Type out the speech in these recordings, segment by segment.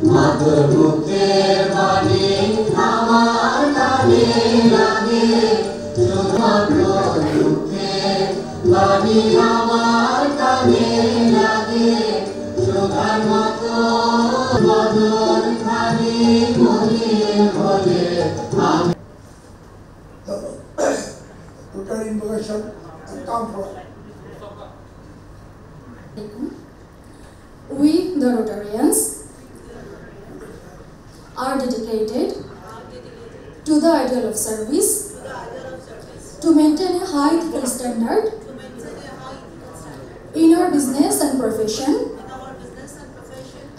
মাতৃমুখে বাণী আমার কানে লাগে, মাতৃমুখে বাণী আমার কানে লাগে, সুধার মতো বদন খানি মনে বলে আমি। Total invocation and come for. We, the Rotarians, are dedicated to the ideal of service, to maintain a high ethical standard in our business and profession,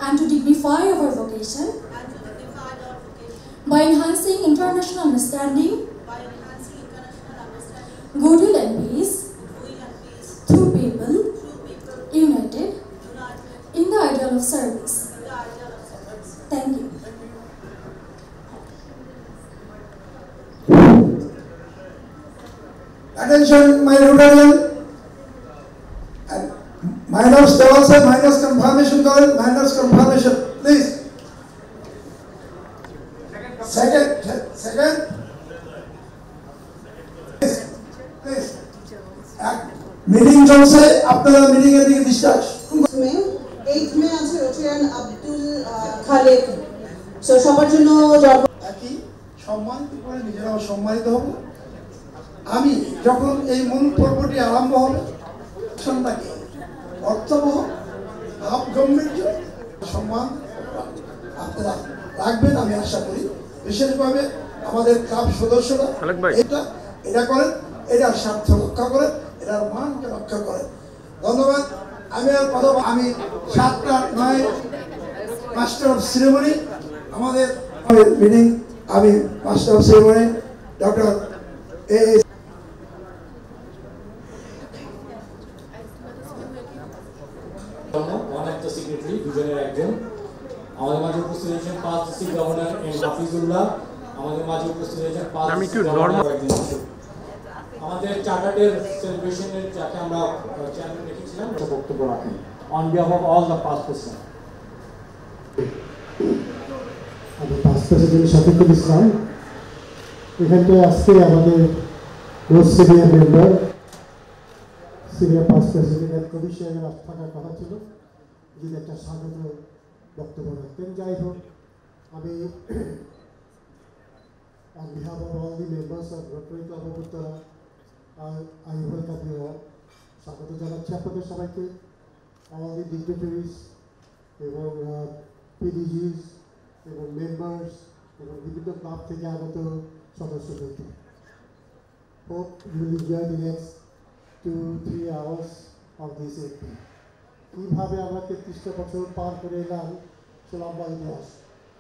and to dignify our vocation by enhancing international understanding, goodwill and peace through people united in the ideal of service. Thank you. Attention, my Rotarian, and minus also minus confirmation call, minus confirmation, please. Second. Please. Meeting চলছে, আপনারা meeting এর দিকে বিশ্বাস। 8 মে আছে Rotarian Abdul Khalek. So সবার জন্য একই সম্মানিত করে নিজেরাও সম্মানিত হব। আমি যখন এই মূল পর্বটি আরম্ভ হবে সন্ধ্যাকে অর্থবহ ভাবগম্ভীর্য সম্মান আপনারা রাখবেন আমি আশা করি। বিশেষভাবে আমাদের ক্লাব সদস্যরা এটা করেন, এটার স্বার্থ রক্ষা করেন, এটার মানকে রক্ষা করেন। ধন্যবাদ। আমি আর কথা আমি 7:09 মাস্টার অফ সেরেমনি আমাদের মিটিং, আমি master of ceremony doctor one of the secretary দুজনের একজন আমাদের মাঝে উপস্থিত হয়েছেন পাঁচ ডিস্ট্রিক্ট গভর্নর এম হাফিজুল্লাহ, আমাদের মাঝে উপস্থিত হয়েছেন পাঁচ আমাদের চার্টার্ডের সেলিব্রেশনের যাকে আমরা চেয়ারম্যান রেখেছিলাম বক্তব্য রাখেন on behalf of all the past president. আমি পাস্ট প্রেসিডেন্ট শফিকুল ইসলাম, এখানটায় আজকে আমাদের most senior member senior past president কবি সাহেবের থাকার কথা ছিল, যিনি একটা স্বাগত বক্তব্য রাখতেন। যাই হোক, আমি on behalf of all the members of Rotary Club of Uttara, I welcome you all. স্বাগত জানাচ্ছি আপনাদের সবাইকে, all the dignitaries এবং PDGs এবং মেম্বার্স এবং বিভিন্ন ক্লাব থেকে আগত সদস্যদেরকে। Hope you will enjoy the next 2-3 hours of this evening. কীভাবে আমরা 33টা বছর পার করে এলাম সে লম্বা ইতিহাস।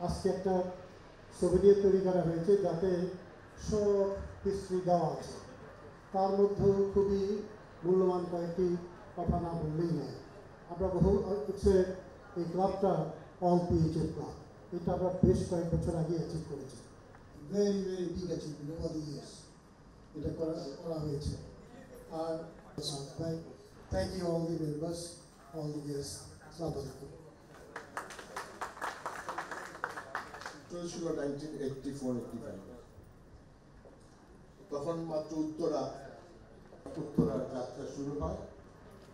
আজকে একটা সোভিনিয়র তৈরি করা হয়েছে যাতে সব হিস্ট্রি দেওয়া আছে, তার মধ্যেও খুবই মূল্যবান কয়েকটি কথা না বললেই নয়। আমরা হচ্ছে এই ক্লাবটা অল পিএইচএফ ক্লাব, এটা আমরা বেশ কয়েক বছর আগে অ্যাচিভ করেছি। Very very big achievement over the years এটা করা হয়েছে। আর thank you all the members, all the guest. আসসালামু আলাইকুম। ছিল 1984-85, তখন মাত্র উত্তরা যাত্রা শুরু হয়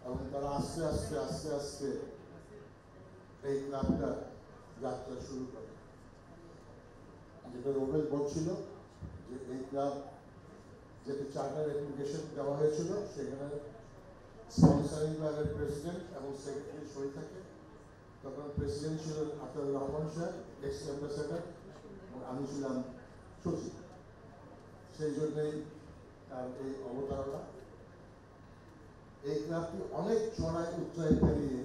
এবং তারা আস্তে আস্তে আস্তে আস্তে এই ক্লাবটা যাত্রা শুরু করে। যেটা রোবেল বলছিল যে এই ক্লাব যেটা চার্টার অ্যাপ্লিকেশন দেওয়া হয়েছিল সেখানে স্পন্সরিং ক্লাবের প্রেসিডেন্ট এবং সেক্রেটারি সই থাকে। তখন প্রেসিডেন্ট ছিলেন আতাউর রহমান সাহেব, এক্স অ্যাম্বাসেডার, এবং আমি ছিলাম সচিব। সেই জন্যেই তার এই অবতারণা। এই ক্লাবটি অনেক চড়াই উচ্চাই পেরিয়ে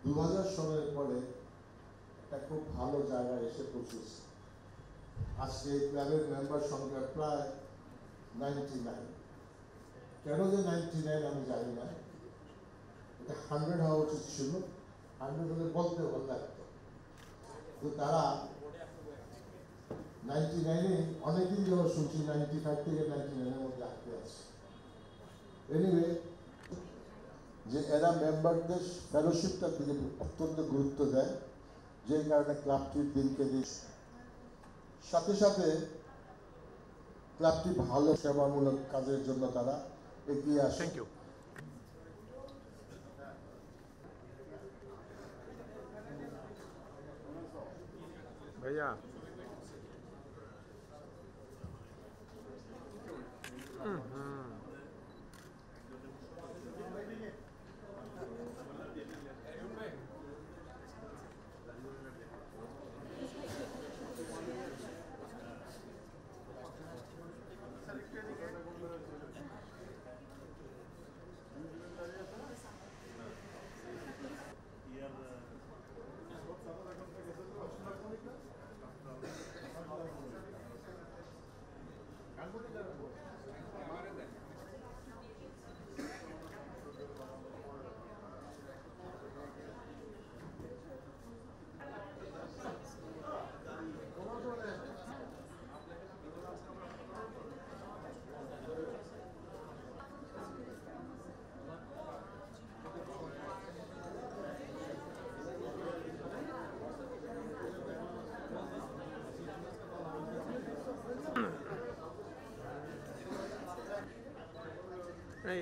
2000 সালের পরে একটা খুব ভালো জায়গায় এসে পৌঁছেছে। আজকে এই ক্লাবের মেম্বার সংখ্যা প্রায় 99। কেন যে 99 আমি জানি না, 100 হওয়া উচিত ছিল, 100 হলে বলতে ভালো লাগতো। তো তারা 99-এ অনেকদিন যাওয়া শুনছি 95 থেকে 99-এর মধ্যে আটকে আছে। এনিওয়ে যে এরা মেম্বারদের ফেলোশিপটার দিকে অত্যন্ত গুরুত্ব দেয়, যে কারণে ক্লাবটির দিনকে দিন সাথে সাথে ক্লাবটি ভালো সেবামূলক কাজের জন্য তারা এগিয়ে আসে। Thank you. ভাইয়া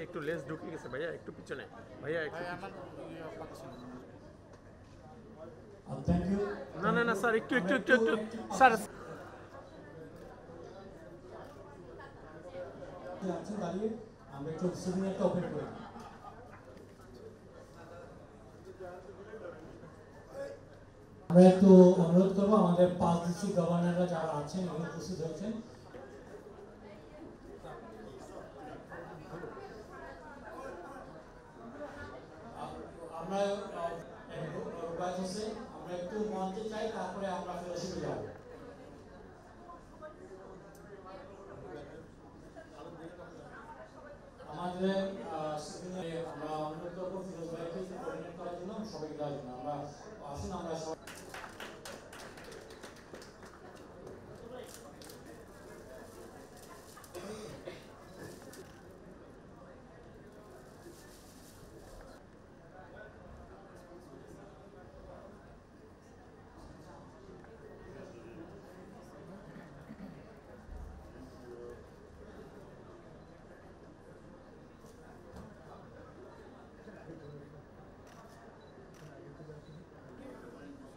একটু লেস ঢুকে গেছে ভাইয়া, একটু পিছনে ভাইয়া, একটু থ্যাংক ইউ। না না না স্যার, একটু একটু একটু একটু স্যার আছি দাঁড়িয়ে, আমরা একটু সিগন্যালটা ওপেন করি। আমরা একটু অনুরোধ করবো আমাদের 5 ডিস্ট্রিক্ট গভর্নররা যারা আছেন এবং উপস্থিত হয়েছেন, আমরা একটু মঞ্চে চাই, তারপরে আমরা ফেলোশিপে যাব। আমাদের আমরা অনুরোধ করবো ফিরোজ ভাইকে কোঅর্ডিনেট করার জন্য, সবাইকে দেওয়ার জন্য। আমরা আসুন আমরা সবাই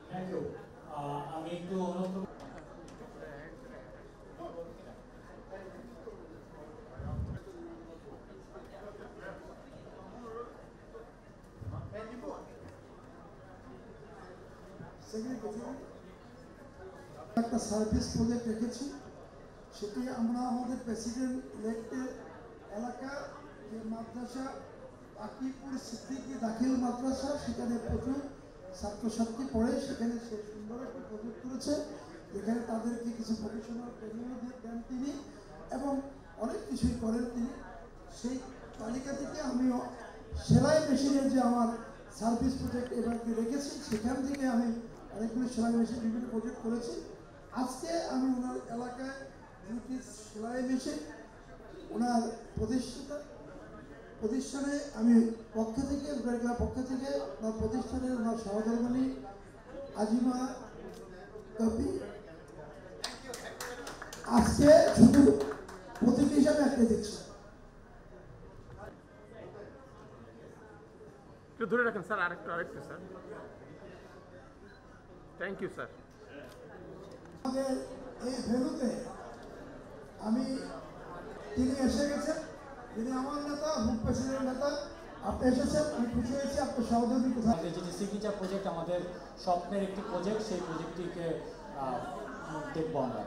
থ্যাংক ইউ। আমি একটু অনুরোধ করব একটা সার্ভিস প্রজেক্ট রেখেছি, সেটি আমরা আমাদের প্রেসিডেন্ট ইলেক্টেড এলাকা যে মাদ্রাসা আকিপুর সিদ্দিকী দাখিল মাদ্রাসা, সেখানে প্রচুর ছাত্রছাত্রী পড়ে, সেখানে সে সুন্দর একটা প্রজেক্ট করেছে, যেখানে তাদেরকে কিছু প্রফেশনাল ট্রেনিংও দেন তিনি এবং অনেক কিছুই করেন তিনি। সেই তালিকা থেকে আমি সেলাই মেশিনের যে আমার সার্ভিস প্রজেক্ট এবার রেখেছি, সেখান থেকে আমি অনেকগুলি সেলাই মেশিন বিভিন্ন প্রজেক্ট করেছি। আজকে আমি ওনার এলাকায় দুটি সেলাই মেশিন ওনার প্রতিষ্ঠানে আমি পক্ষ থেকে ওনার প্রতিষ্ঠানের ওনার সহধর্মিণী আজিমা কবি আজকে শুধু প্রতীক হিসাবে একটা দিচ্ছি। একটু ধরে রাখেন স্যার, আরেকটু স্যার। Thank you sir. আমাদের এই ভেন্যুতে তিনি এসে গেছেন, তিনি আমার নেতা, গ্রুপ প্রেসিডেন্ট নেতা। আপনি এসেছেন, আমি খুশি হয়েছি। আপনার সহযোগী কোথায়? যেটি সিগনেচার প্রজেক্ট, আমাদের স্বপ্নের একটি প্রজেক্ট, সেই প্রজেক্টটিকে দেখবো আমরা।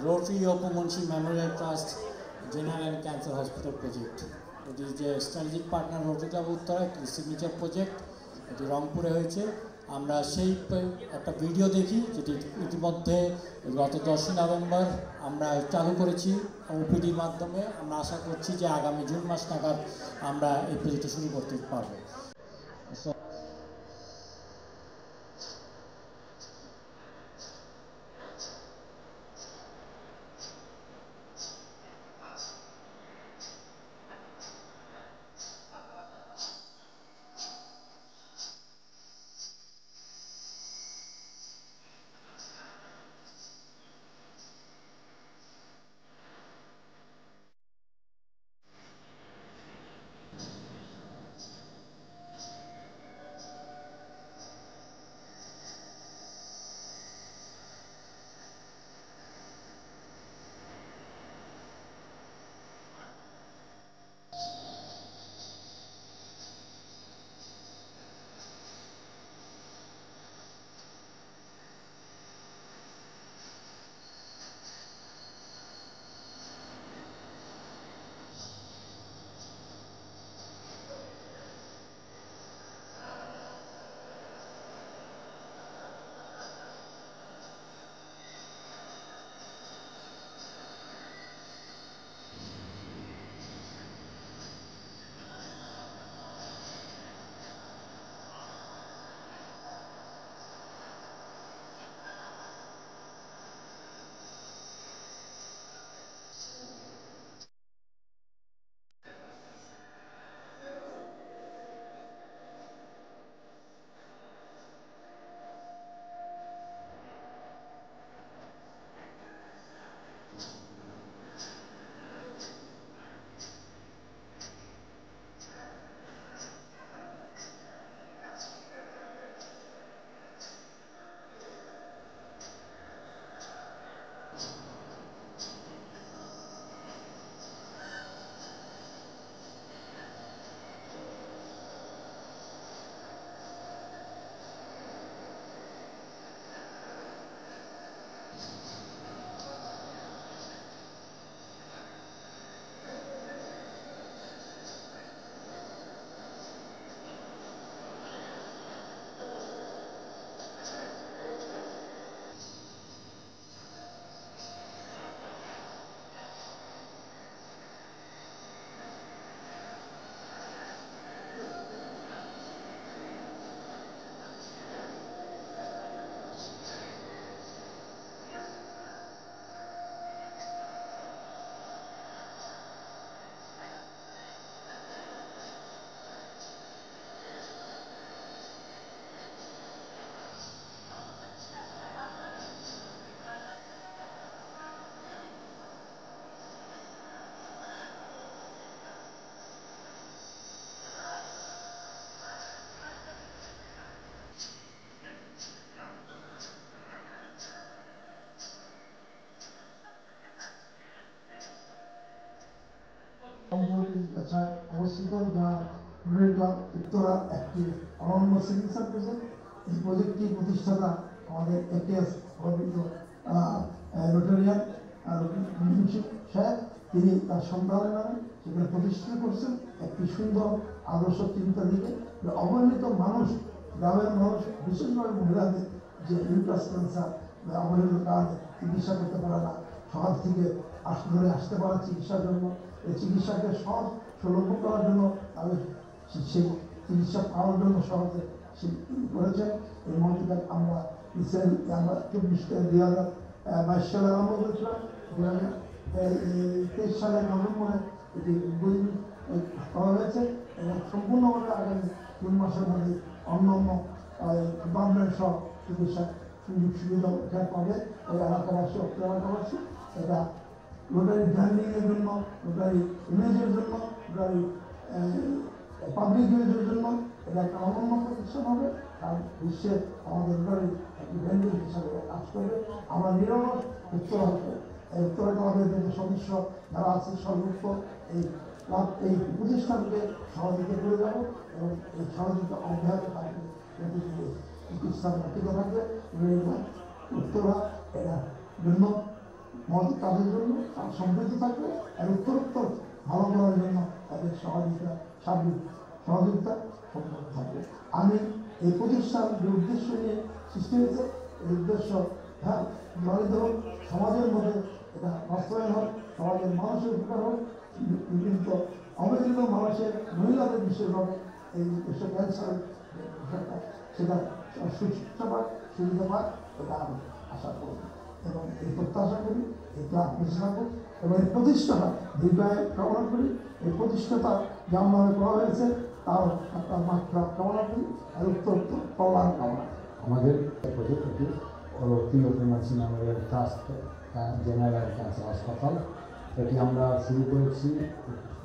Rotary Opomunshi Memorial Trust General and Cancer Hospital Project. It is a strategic partner Rotary Club Uttara, একটি সিগনেচার প্রজেক্ট, এটি রংপুরে হয়েছে। আমরা সেই একটা ভিডিও দেখি যেটি ইতিমধ্যে গত 10 নভেম্বর আমরা চালু করেছি ওপিডির মাধ্যমে। আমরা আশা করছি যে আগামী জুন মাস নাগাদ আমরা এই প্রজেক্টটা শুরু করতে পারবো। অবস্থিত রোটারি ক্লাব উত্তরা একটি অনন্য সিগনেচার প্রজেক্ট। এই প্রজেক্টটি প্রতিষ্ঠাতা আমাদের একেএস অরবিন্দ রোটারিয়ান সাহেব, তিনি তার সন্তানের নামে সেখানে প্রতিষ্ঠিত করছেন একটি সুন্দর আদর্শ চিন্তা দিকে অবহেলিত মানুষ, গ্রামের মানুষ, বিশেষভাবে মহিলাদের যে ইউট্রাস ক্যান্সার অবহেলিত কারণে চিকিৎসা করতে পারে না, শহর থেকে ধরে আসতে পারে চিকিৎসার জন্য, এই চিকিৎসাকে সহজ সুলভ করার জন্য তাদের সেই চিকিৎসা পাওয়ার জন্য সহজে করেছেন। এই মন্ত্রীদের আমরা রিসেন্ট আমরা 2022 সালে আরম্ভ করেছিলাম, 2023 সালের নভেম্বরে এটি করা হয়েছে এবং সম্পূর্ণভাবে আগামী 3 মাসের মধ্যে অন্যান্য ডিপার্টমেন্ট সহ চিকিৎসা সুযোগ সুবিধা পাবে ওই এলাকাবাসী, অত্র এলাকাবাসী। এটা রোটারি ব্র্যান্ডিংয়ের জন্য, রোটারি ইমেজের জন্য, রোটারি পাবলিক ইমেজের জন্য এটা একটা অনন্য প্রতিষ্ঠান হবে। আর বিশ্বে আমাদের রোটারি একটি ব্র্যান্ডিং হিসাবে কাজ করবে। আমরা নিরলস উত্তরা ক্লাবের যে সদস্য যারা আছে সর্বোচ্চ এই ক্লাব এই প্রতিষ্ঠানকে সহযোগিতা করে যাব এবং এই সহযোগিতা অব্যাহত থাকবে, চিকিৎসা টিকে থাকবে। উত্তরা এরা জন্য আমাদের তাদের জন্য সমৃদ্ধ থাকবে আর উত্তরোত্তর ভালো করার জন্য তাদের সহযোগিতা সার্বিক সহযোগিতা সম্ভব থাকবে। আমি এই প্রতিষ্ঠান যে উদ্দেশ্য নিয়ে সৃষ্টি হয়েছে এই উদ্দেশ্য হ্যাঁ দরিদ্র সমাজের মধ্যে এটা বাস্তবায়ন হোক, সমাজের মানুষের উপকার হোক, বিভিন্ন অবহেলিত মানুষের মহিলাদের বিশেষভাবে এই বিশ্ব ক্যান্সার সেটা সুচিকিৎসা পায়, সুবিধা পায়, এটা আমি আশা করি এবং এই প্রত্যাশা করি এই ক্লাব থাকুক এবং এই প্রতিষ্ঠাতা দীর্ঘায় কামনা করি। এই প্রতিষ্ঠাতা যেমনভাবে করা হয়েছে তার একটা মাত্রা কামনা করি আর উত্তর কল্যাণ কামনা। আমাদের প্রজেক্টটি রোটি মেমোরিয়াল ট্রাস্ট জেনারেল ক্যান্সার হাসপাতাল, এটি আমরা শুরু করেছি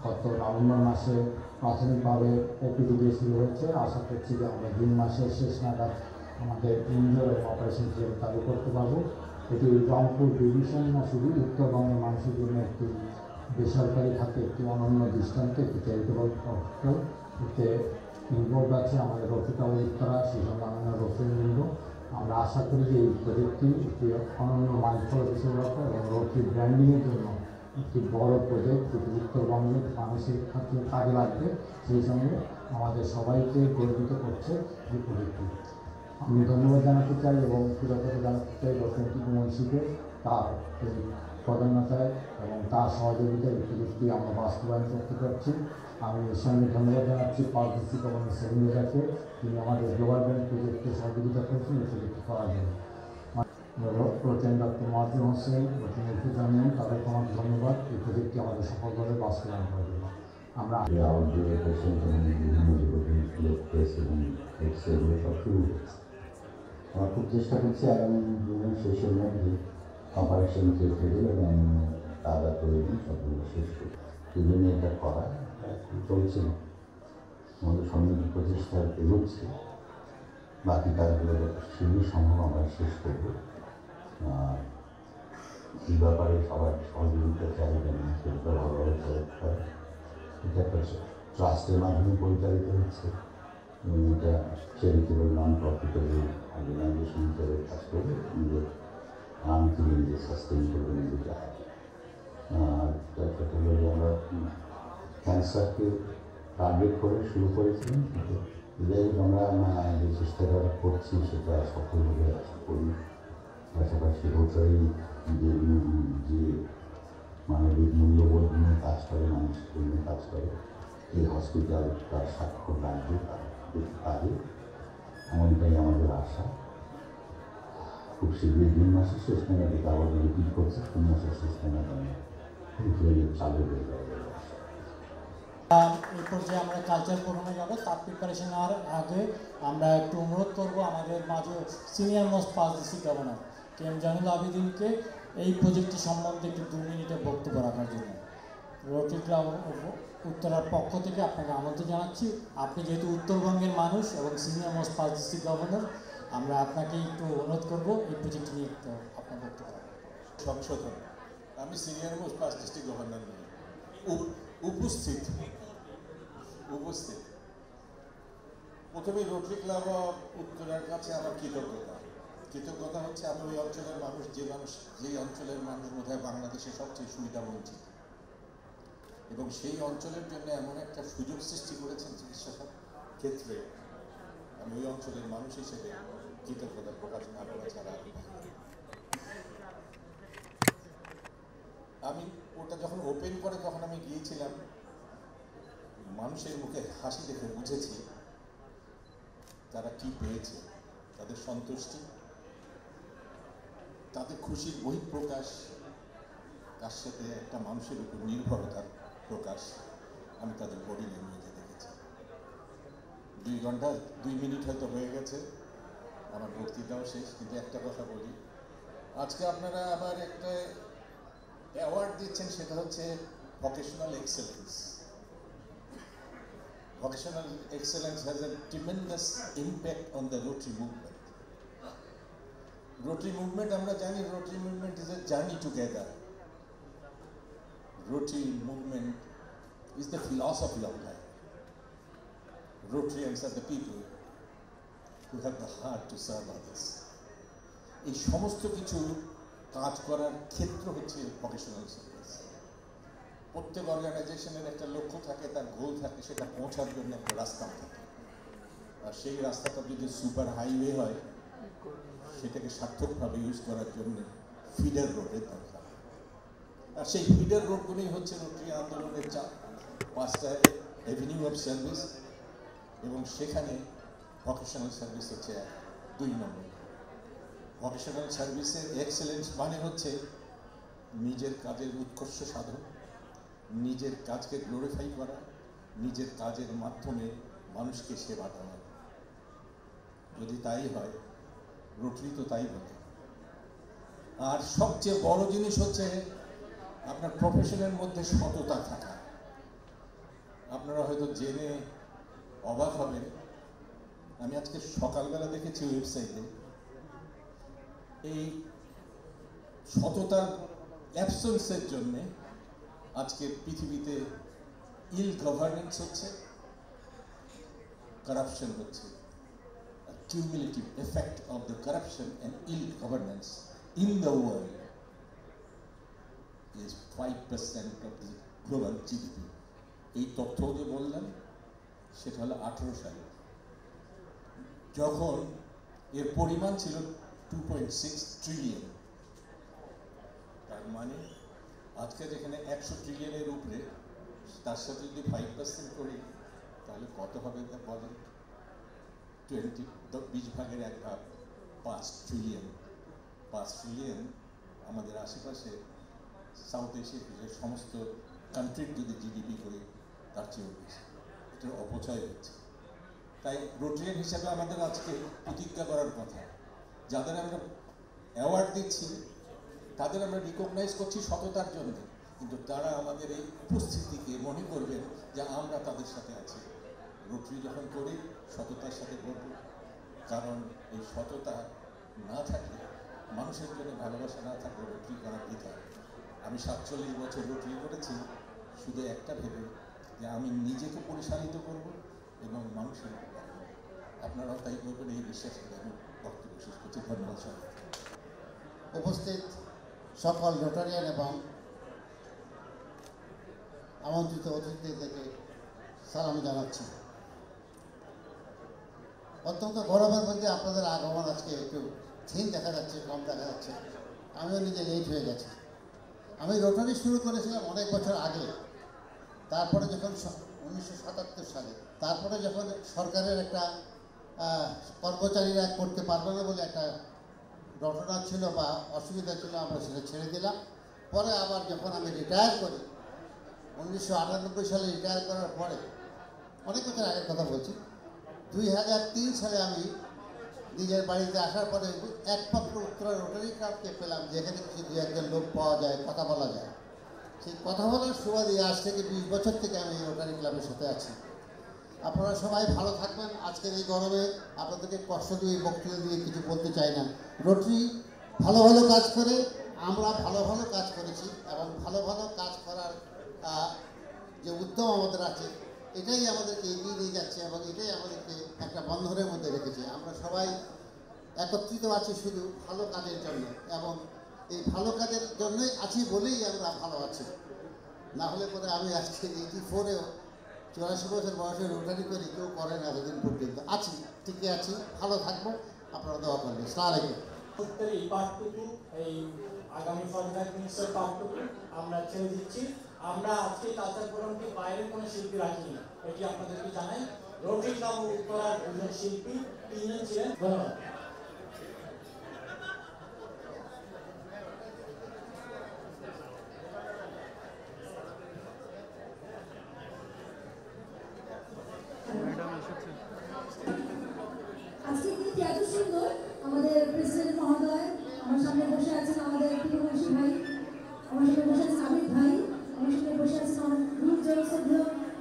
গত নভেম্বর মাসে। প্রাথমিকভাবে ওপিডি দিয়ে শুরু হয়েছে। আশা করছি যে আমরা জুন মাসের শেষ নাগাদ আমাদের ইনডোর অপারেশন থিয়েটার চালু করতে পারবো। এটি রংপুর ডিভিশন না শুধু উত্তরবঙ্গের মানুষের জন্য একটি বেসরকারি খাতে একটি অনন্য দৃষ্টান্ত, একটি চ্যারিটেবল হসপিটাল। এতে ইনভলভ আছে আমাদের রফিকা উত্তরা, সেসব অন্যান্য রফিকবৃন্দ। আমরা আশা করি যে এই প্রজেক্টটি একটি অনন্য মাইলফলক হিসেবে রাখা এবং রফিক ব্র্যান্ডিংয়ের জন্য একটি বড় প্রজেক্ট যেটি উত্তরবঙ্গের মানুষের ক্ষেত্রে কাজে লাগবে, সেই সঙ্গে আমাদের সবাইকে গর্বিত করছে এই প্রজেক্টটি। আমি ধন্যবাদ জানাতে চাই এবং কৃতজ্ঞতা জানাতে চাই ডক্টর মনীষীকে তার এই প্রধানতায় এবং তার সহযোগিতায় এই প্রজেক্টটি আমরা বাস্তবায়ন করতে পারছি। আমি এর সঙ্গে ধন্যবাদ জানাচ্ছি পার্থিক এবং সেমিনারকে, তিনি আমাদের গ্লোবাল ব্যাংক প্রজেক্টে সহযোগিতা করেছেন এই প্রজেক্টটি করার জন্য। প্রচেন ডক্টর মাহাতির হোসেন, ডক্টর মুফিজামিন, তাদেরকে আমার ধন্যবাদ এই প্রজেক্টটি আমাদের সফলভাবে বাস্তবায়ন করার জন্য। আমরা আমরা খুব চেষ্টা করছি আগামী দিনের শেষের মধ্যে অপারেশন থিয়েটারে এবং তারা তৈরি সবগুলো শেষ করি। এই জন্য এটা করা চলছে, আমাদের সমৃদ্ধ প্রচেষ্টা এগোচ্ছে। বাকি কাজগুলো শীঘ্রই সম্ভব আমরা শেষ করব। এই ব্যাপারে সবার সহযোগিতা চাইবেন, সেটা ভালোভাবে করতে হয়। এটা একটা ট্রাস্টের মাধ্যমে পরিচালিত হচ্ছে এবং এটা চ্যারিটেবল নন প্রফিটেবল অর্গানাইজেশন হিসেবে কাজ করে নিজের নামকে নিজে সাস্টেইন করবে নিজেকে। আর সেটা হলো যে আমরা ক্যান্সারকে টার্গেট করে শুরু করেছিলাম, কিন্তু যাই হোক আমরা যে চেষ্টাটা করছি সেটা সফলভাবে আশা করি। পাশাপাশি রোটারি যে মানবিক মূল্যবোধ নিয়ে কাজ করে, মানুষের জন্য কাজ করে, এই হসপিটাল তার স্বাক্ষর রাখবে তার কাজে, এমনটাই আমাদের আশা। খুব শীঘ্রই 2 মাসের শেষ নাগাদ এটা আবার রিপিট করছে, 3 মাসের শেষ নাগাদ আমি চালু হয়ে যাবে। এই পর্যায়ে আমরা কালচার প্রোগ্রামে যাব। তার প্রিপারেশন নেওয়ার আগে আমরা একটু অনুরোধ করবো আমাদের মাঝে senior most past district governor K M Zainul আবেদিনকে এই প্রজেক্টটি সম্বন্ধে একটু 2 মিনিটের বক্তব্য রাখার জন্য। রোটারি ক্লাব উত্তরার পক্ষ থেকে আপনাকে আমন্ত্রণ জানাচ্ছি। আপনি যেহেতু উত্তরবঙ্গের মানুষ এবং senior most past district governor, আমরা আপনাকে একটু অনুরোধ করবো এই প্রজেক্ট নিয়ে আপনার বক্তব্য। সংশোধন, আমি senior most past district governor নই, উপস্থিত। প্রথমে রোটারি ক্লাব উত্তরার কাছে আমার কৃতজ্ঞতা হচ্ছে আমি ওই অঞ্চলের মানুষ, যেই অঞ্চলের মানুষ বোধহয় বাংলাদেশে সবচেয়ে সুবিধা বঞ্চিত, এবং সেই অঞ্চলের জন্য এমন একটা সুযোগ সৃষ্টি করেছেন চিকিৎসা ক্ষেত্রে। আমি ওই অঞ্চলের মানুষ হিসেবে কৃতজ্ঞতা প্রকাশ না করা ছাড়া আমি ওটা যখন ওপেন করে তখন আমি গিয়েছিলাম, মানুষের মুখে হাসি দেখে বুঝেছি তারা কি পেয়েছে, তাদের সন্তুষ্টি, তাদের খুশির বহিঃপ্রকাশ, তার সাথে একটা মানুষের উপর নির্ভরতার প্রকাশ আমি তাদের বডি ল্যাঙ্গুয়েজে দেখেছি। 2 ঘন্টা 2 মিনিট হয়তো হয়ে গেছে, আমার বক্তৃতাও শেষ, কিন্তু একটা কথা বলি, আজকে আপনারা আবার একটা অ্যাওয়ার্ড দিচ্ছেন, সেটা হচ্ছে vocational excellence. Vocational excellence has a tremendous impact on the Rotary movement. Rotary movement, আমরা জানি, Rotary movement is a journey together. Rotary movement is the philosophy of life. Rotarians are the people who have the heart to serve others. এই সমস্ত কিছু কাজ করার ক্ষেত্র হচ্ছে vocational service. প্রত্যেক অর্গানাইজেশনের একটা লক্ষ্য থাকে, তার গোল থাকে, সেটা পৌঁছার জন্য একটা রাস্তা থাকে। আর সেই রাস্তাটা যদি সুপার হাইওয়ে হয়, সেটাকে সার্থকভাবে ইউজ করার জন্য ফিডার রোডের দরকার। আর সেই ফিডার রোডগুলোই হচ্ছে রোটারি আন্দোলনের 5টা এভিনিউ অফ সার্ভিস, এবং সেখানে ভোকেশনাল সার্ভিস হচ্ছে 2 নম্বর। ভোকেশনাল সার্ভিসের এক্সেলেন্স মানে হচ্ছে নিজের কাজের উৎকর্ষ সাধন, নিজের কাজকে গ্লোরিফাই করা, নিজের কাজের মাধ্যমে মানুষকে সেবা দেওয়া। যদি তাই হয়, রোটারি তো তাই বলে। আর সবচেয়ে বড় জিনিস হচ্ছে আপনার প্রফেশনের মধ্যে সততা থাকা। আপনারা হয়তো জেনে অবাক হবেন, আমি আজকে সকালবেলা দেখেছি ওয়েবসাইটে এই সততার অ্যাবসেন্সের জন্যে আজকে পৃথিবীতে ইল গভর্নেন্স হচ্ছে, করাপশন হচ্ছে। Cumulative effect of the corruption and ill governance in the world is 5% of the global GDP. এই তথ্য যে বললাম সেটা হলো 18 সালে, যখন এর পরিমাণ ছিল 2.6 ট্রিলিয়ন। তার মানে আজকে যেখানে 100 ট্রিলিয়নের উপরে, তার সাথে যদি 5% করি তাহলে কত হবে তা বলেন? 20 ভাগের 1 ভাগ, 5 ট্রিলিয়ন। 5 ট্রিলিয়ন আমাদের আশেপাশে সাউথ এশিয়ার সমস্ত কান্ট্রির যদি জিডিপি করি তার চেয়েও বেশি। এটার অপচয় হচ্ছে। তাই রোটারিয়ান হিসাবে আমাদের আজকে প্রতিজ্ঞা করার কথা, যাদের আমরা অ্যাওয়ার্ড দিচ্ছি তাদের আমরা রিকগনাইজ করছি সততার জন্য, কিন্তু তারা আমাদের এই উপস্থিতিকে মনে করবেন যে আমরা তাদের সাথে আছি। রোটারি যখন করি সততার সাথে করব, কারণ এই সততা না থাকলে, মানুষের জন্য ভালোবাসা না থাকলে রোটারি করা বৃথা। আমি 47 বছর রোটারি করেছি শুধু একটা ভেবে যে আমি নিজেকে পরিচালিত করব এবং মানুষের। আপনারাও তাই করবেন এই বিশ্বাস করে আমি বক্তব্য শেষ করছি। ধন্যবাদ সবাই। উপস্থিত সকল রোটারিয়ান এবং আমন্ত্রিত অতিথিদেরকে সালাম জানাচ্ছি। অত্যন্ত গৌরবের মধ্যে আপনাদের আগমন আজকে একটু থিম দেখা যাচ্ছে, কম দেখা যাচ্ছে। আমিও নিজে লেট হয়ে গেছি। আমি রোটারি শুরু করেছিলাম অনেক বছর আগে, তারপরে যখন 1977 সালে, তারপরে যখন সরকারের একটা কর্মচারীরা করতে পারবে না বলে একটা ঘটনা ছিল বা অসুবিধা ছিল, আমরা সেটা ছেড়ে দিলাম। পরে আবার যখন আমি রিটায়ার করি 1998 সালে রিটায়ার করার পরে, অনেক বছর আগের কথা বলছি, 2003 সালে আমি নিজের বাড়িতে আসার পরে একমাত্র উত্তরা রোটারি ক্লাবকে পেলাম, যেখানে কিছু 2-1 লোক পাওয়া যায়, কথা বলা যায়। সেই কথা বলার সুবাদে আজ থেকে 20 বছর থেকে আমি রোটারি ক্লাবের সাথে আছি। আপনারা সবাই ভালো থাকবেন। আজকের এই গরমে আপনাদেরকে কষ্ট দিয়ে, বক্তৃতা দিয়ে কিছু বলতে চাই না। রোটারি ভালো ভালো কাজ করে, আমরা ভালো ভালো কাজ করেছি, এবং ভালো ভালো কাজ করার যে উদ্যম আমাদের আছে, এটাই আমাদেরকে এগিয়ে নিয়ে যাচ্ছে এবং এটাই আমাদেরকে একটা বন্ধনের মধ্যে রেখেছে। আমরা সবাই একত্রিত আছি শুধু ভালো কাজের জন্য, এবং এই ভালো কাজের জন্যই আছি বলেই আমরা ভালো আছি। না হলে পরে আমি আজকে 84-এও 84 বছর বয়সে রোটারি করি, কেউ করে না এতদিন পর্যন্ত। আছি, ঠিকই আছি, ভালো থাকবো। আপনারা দোয়া করবেন। আসসালামু আলাইকুম। এই পাঠটুকু, এই আগামী 45 মিনিটের পাঠটুকু আমরা ছেড়ে দিচ্ছি। আমরা আজকে কালচার প্রোগ্রামকে বাইরে কোনো শিল্পী রাখিনি, এটি আপনাদেরকে জানাই। রোটারি ক্লাব উত্তরার 2 শিল্পী, 3 জন ছিলেন। ধন্যবাদ। আজকে দিনটি এত সুন্দর, আমাদের প্রেসিডেন্ট মহোদয় আমার সামনে বসে আছেন, আমাদের প্রিয়মনীষী ভাই আমার সামনে বসে আছেন, আবিদ ভাই আমার সামনে বসে আছেন, আমার গ্রুপ জনসভ্য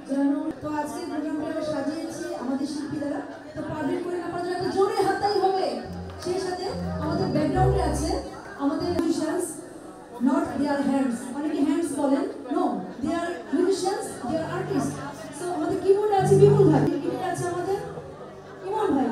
জয়নম। তো আজকে প্রোগ্রামটা আমরা সাজিয়েছি আমাদের শিল্পী দ্বারা। তো পারবেন করেন আপনাদের একটা জোরে হাততালি হবে। সেই সাথে আমাদের ব্যাকগ্রাউন্ডে আছে আমাদের মিউজিশিয়ানস, নট দেয়ার হ্যান্ডস। অনেকে হ্যান্ডস বলেন, নো, দে আর মিউজিশিয়ানস, দে আর আর্টিস্ট। সো আমাদের কিবোর্ডে আছে বিপুল ভাই, কিবোর্ডে আছে আমাদের ইমন ভাই।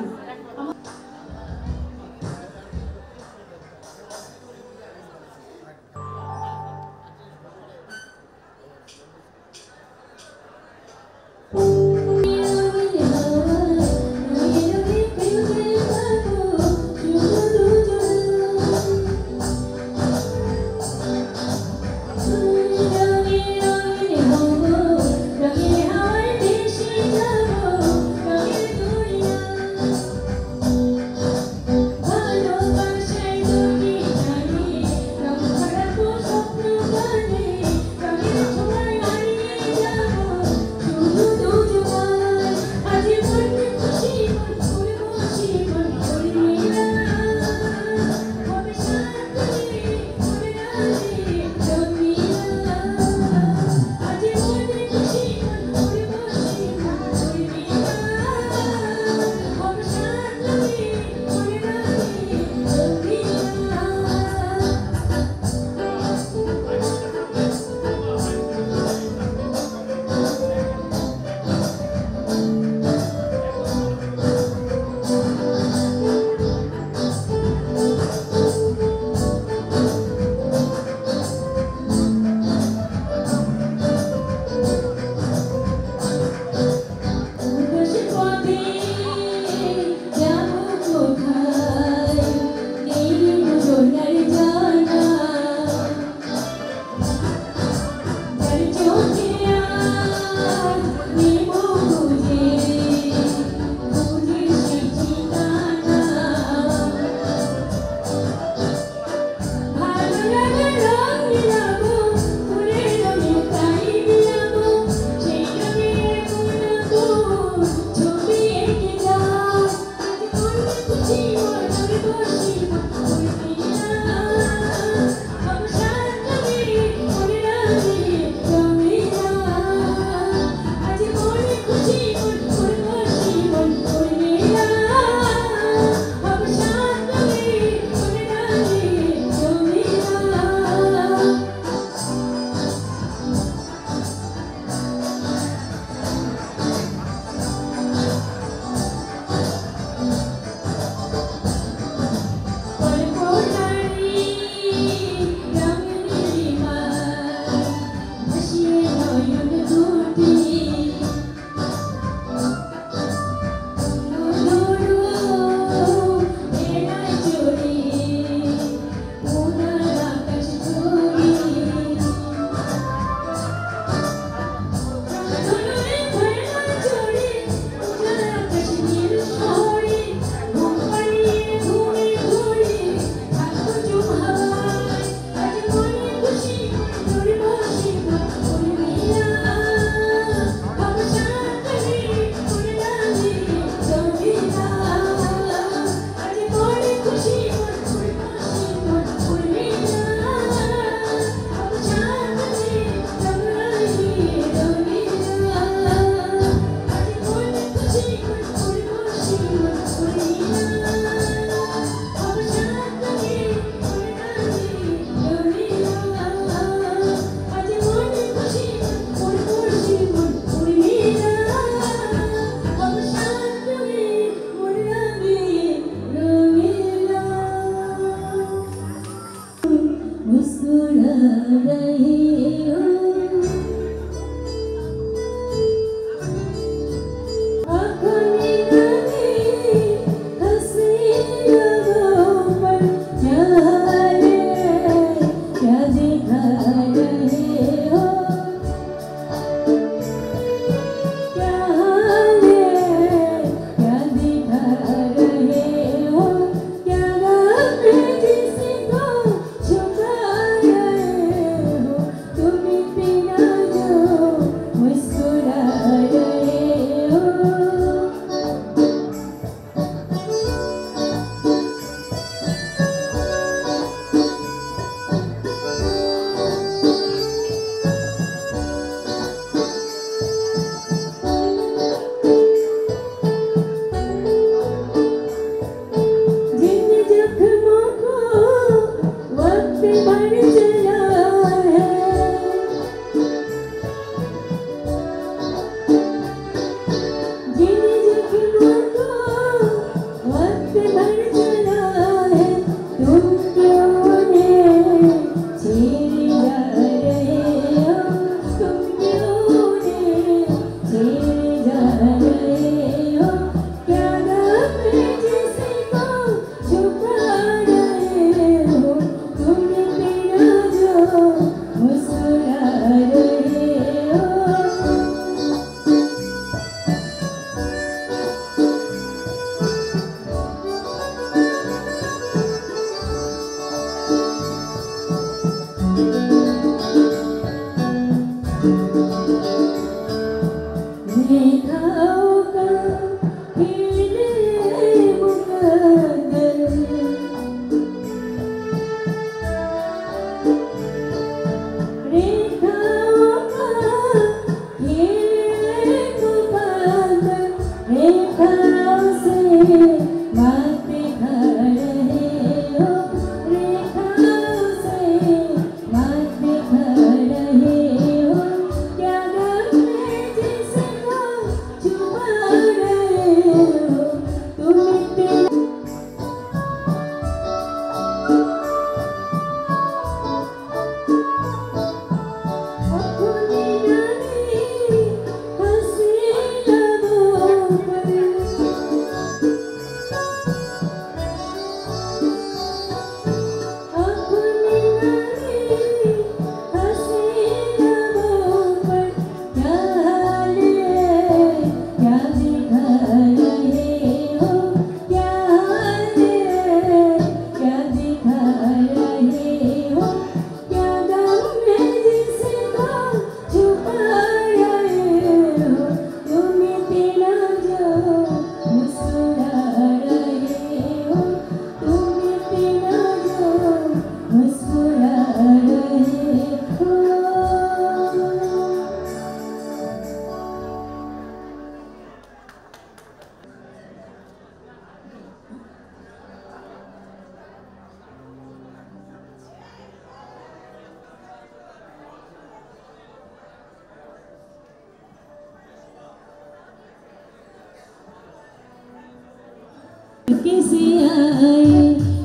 किसी आए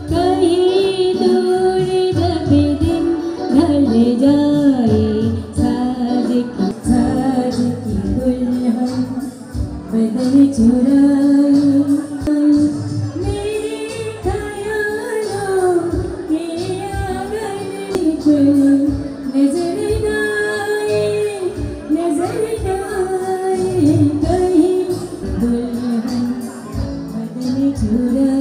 कहीं दूर जब दिन ढल जाए साज की दुल्हन बदन चुराए मेरे ख्यालों के आंगन पर नजर आए कहीं दुल्हन बदन चुराए।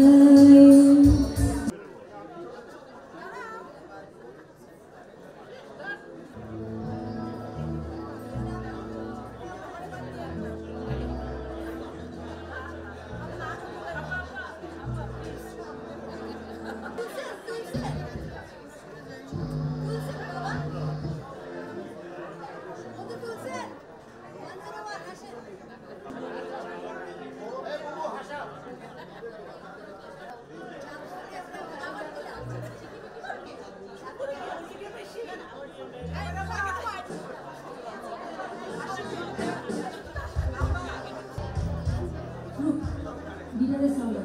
Dinner sound.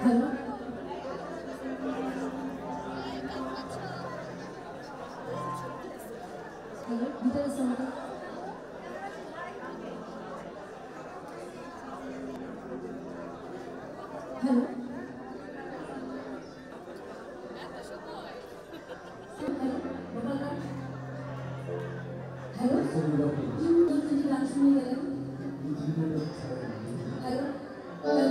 Hello. Hello. Dinner sound. Hello. Hello. Hello. गान सुनने गए। Hello. Hello.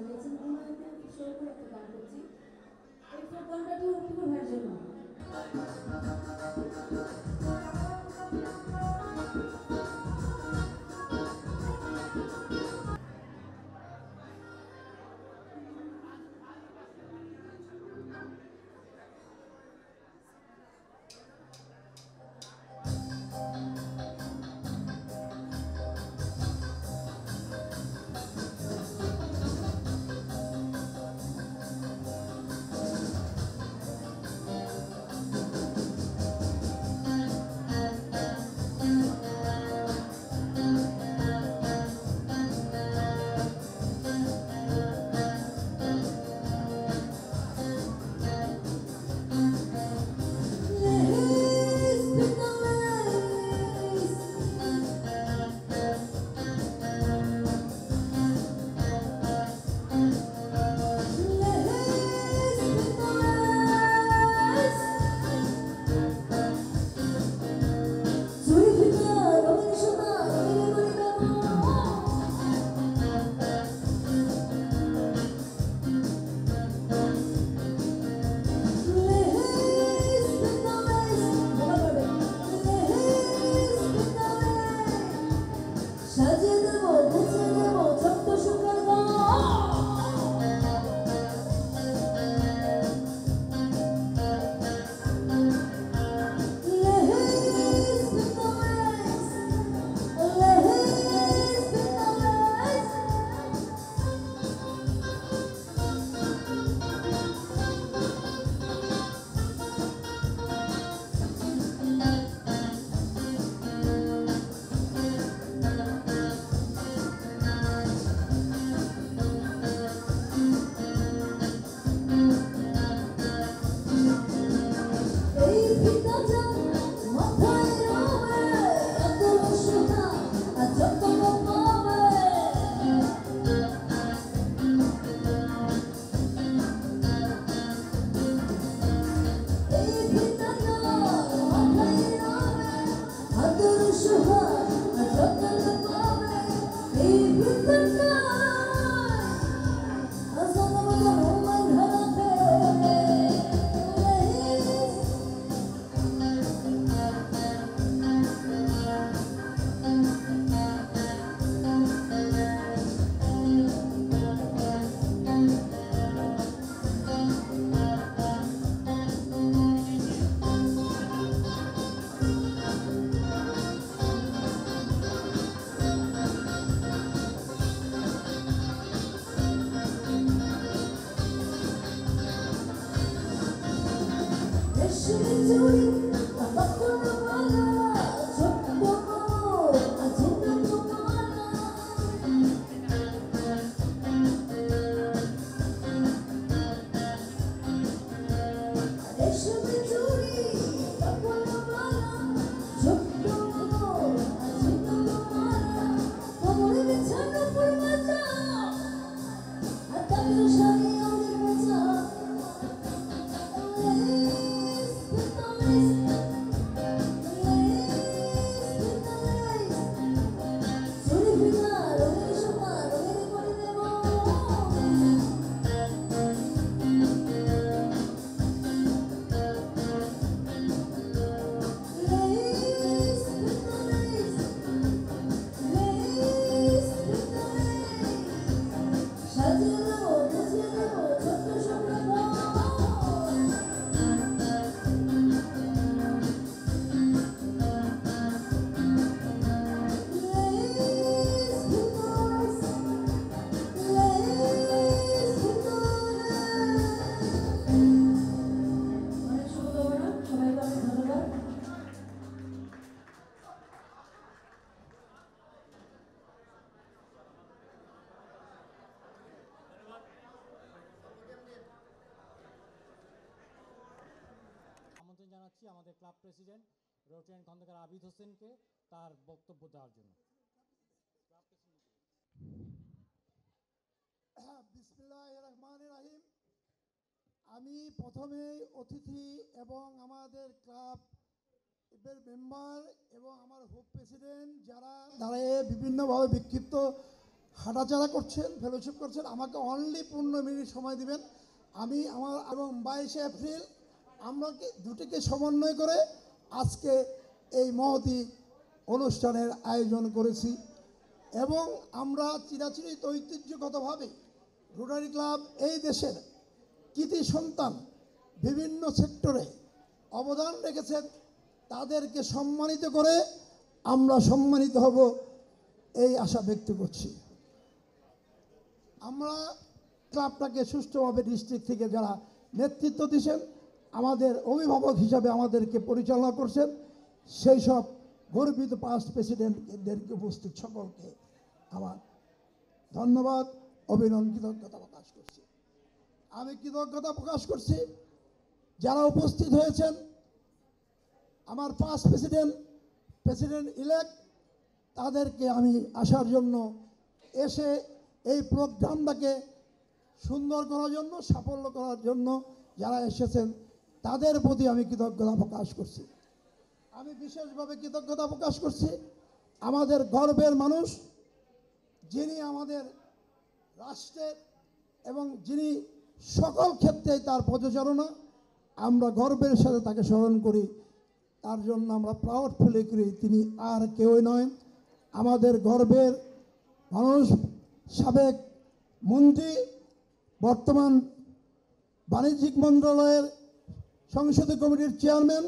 বানিয়েছেন হুমায়ুনকে শুরু করে একটা গান করছি এই গানটা টিপু ভাইয়ের জন্য। আমাদের ক্লাব প্রেসিডেন্ট রোটেন খন্দকার আবিদ হোসেনকে তার বক্তব্য দেওয়ার জন্য। বিসমিল্লাহির রহমানির রহিম। আমি প্রথমে অতিথি এবং আমাদের ক্লাব এর মেম্বার এবং আমার হোপ প্রেসিডেন্ট যারা দাঁড়িয়ে বিভিন্নভাবে বিক্ষিপ্ত হাঁটাচলা করছেন, ফেলোশিপ করছেন। আমাকে অনলি 15 মিনিট সময় দিবেন। আমি আমার এবং 22শে এপ্রিল আমরা দুটিকে সমন্বয় করে আজকে এই মহতী অনুষ্ঠানের আয়োজন করেছি এবং আমরা চিরাচিরিত ঐতিহ্যগতভাবে রোটারি ক্লাব এই দেশের কৃতি সন্তান বিভিন্ন সেক্টরে অবদান রেখেছেন, তাদেরকে সম্মানিত করে আমরা সম্মানিত হব এই আশা ব্যক্ত করছি। আমরা ক্লাবটাকে সুষ্ঠুভাবে ডিস্ট্রিক্ট থেকে যারা নেতৃত্ব দিয়েছেন, আমাদের অভিভাবক হিসাবে আমাদেরকে পরিচালনা করছেন, সেই সব গর্বিত পাস্ট প্রেসিডেন্টদেরকে উপস্থিত সকলকে আমার ধন্যবাদ, অভিনন্দন, কৃতজ্ঞতা প্রকাশ করছি। আমি কৃতজ্ঞতা প্রকাশ করছি যারা উপস্থিত হয়েছেন, আমার পাস্ট প্রেসিডেন্ট ইলেক্ট, তাদেরকে আমি আসার জন্য এসে এই প্রোগ্রামটাকে সুন্দর করার জন্য, সাফল্য করার জন্য যারা এসেছেন তাদের প্রতি আমি কৃতজ্ঞতা প্রকাশ করছি। আমি বিশেষভাবে কৃতজ্ঞতা প্রকাশ করছি আমাদের গর্বের মানুষ, যিনি আমাদের রাষ্ট্রের এবং যিনি সকল ক্ষেত্রে তার পদচারণা আমরা গর্বের সাথে তাকে স্মরণ করি, তার জন্য আমরা প্রাউড ফিল করি। তিনি আর কেউই নয়, আমাদের গর্বের মানুষ, সাবেক মন্ত্রী, বর্তমান বাণিজ্যিক মন্ত্রণালয়ের সংসদীয় কমিটির চেয়ারম্যান,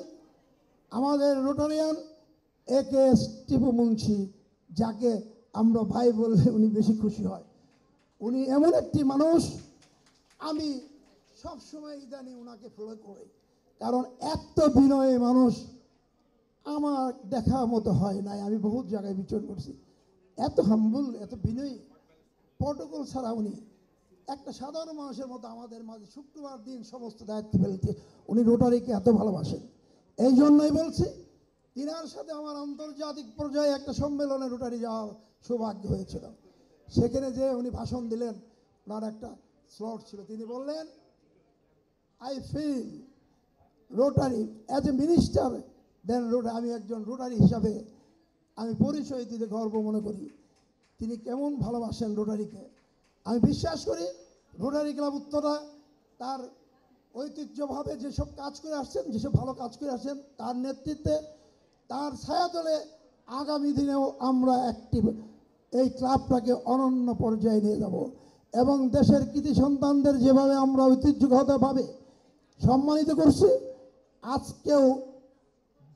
আমাদের রোটারিয়ান একেএস টিপু মুন্সি, যাকে আমরা ভাই বললে উনি বেশি খুশি হয়। উনি এমন একটি মানুষ, আমি সবসময় ইদানি ওনাকে ফলো করি, কারণ এত বিনয়ী মানুষ আমার দেখার মতো হয় নাই। আমি বহুত জায়গায় বিচরণ করছি, এত হাম্বল, এত বিনয়ী, প্রটোকল ছাড়া উনি একটা সাধারণ মানুষের মতো আমাদের মাঝে শুক্রবার দিন সমস্ত দায়িত্ব ফেলতে উনি রোটারিকে এত ভালোবাসেন। এই জন্যই বলছি, তিনার সাথে আমার আন্তর্জাতিক পর্যায়ে একটা সম্মেলনে রোটারি যাওয়ার সৌভাগ্য হয়েছিল। সেখানে যে উনি ভাষণ দিলেন, ওনার একটা স্লট ছিল, তিনি বললেন, I feel Rotary as a minister then Rotary. আমি একজন রোটারি হিসাবে আমি পরিচয় দিতে গর্ব মনে করি। তিনি কেমন ভালোবাসেন রোটারিকে। আমি বিশ্বাস করি রোটারি ক্লাব উত্তরা তার ঐতিহ্যভাবে যেসব কাজ করে আসছেন, যেসব ভালো কাজ করে আসছেন, তার নেতৃত্বে, তার ছায়াতলে আগামী দিনেও আমরা অ্যাক্টিভ এই ক্লাবটাকে অনন্য পর্যায়ে নিয়ে যাব এবং দেশের কৃতি সন্তানদের যেভাবে আমরা ঐতিহ্যগতভাবে সম্মানিত করছি, আজকেও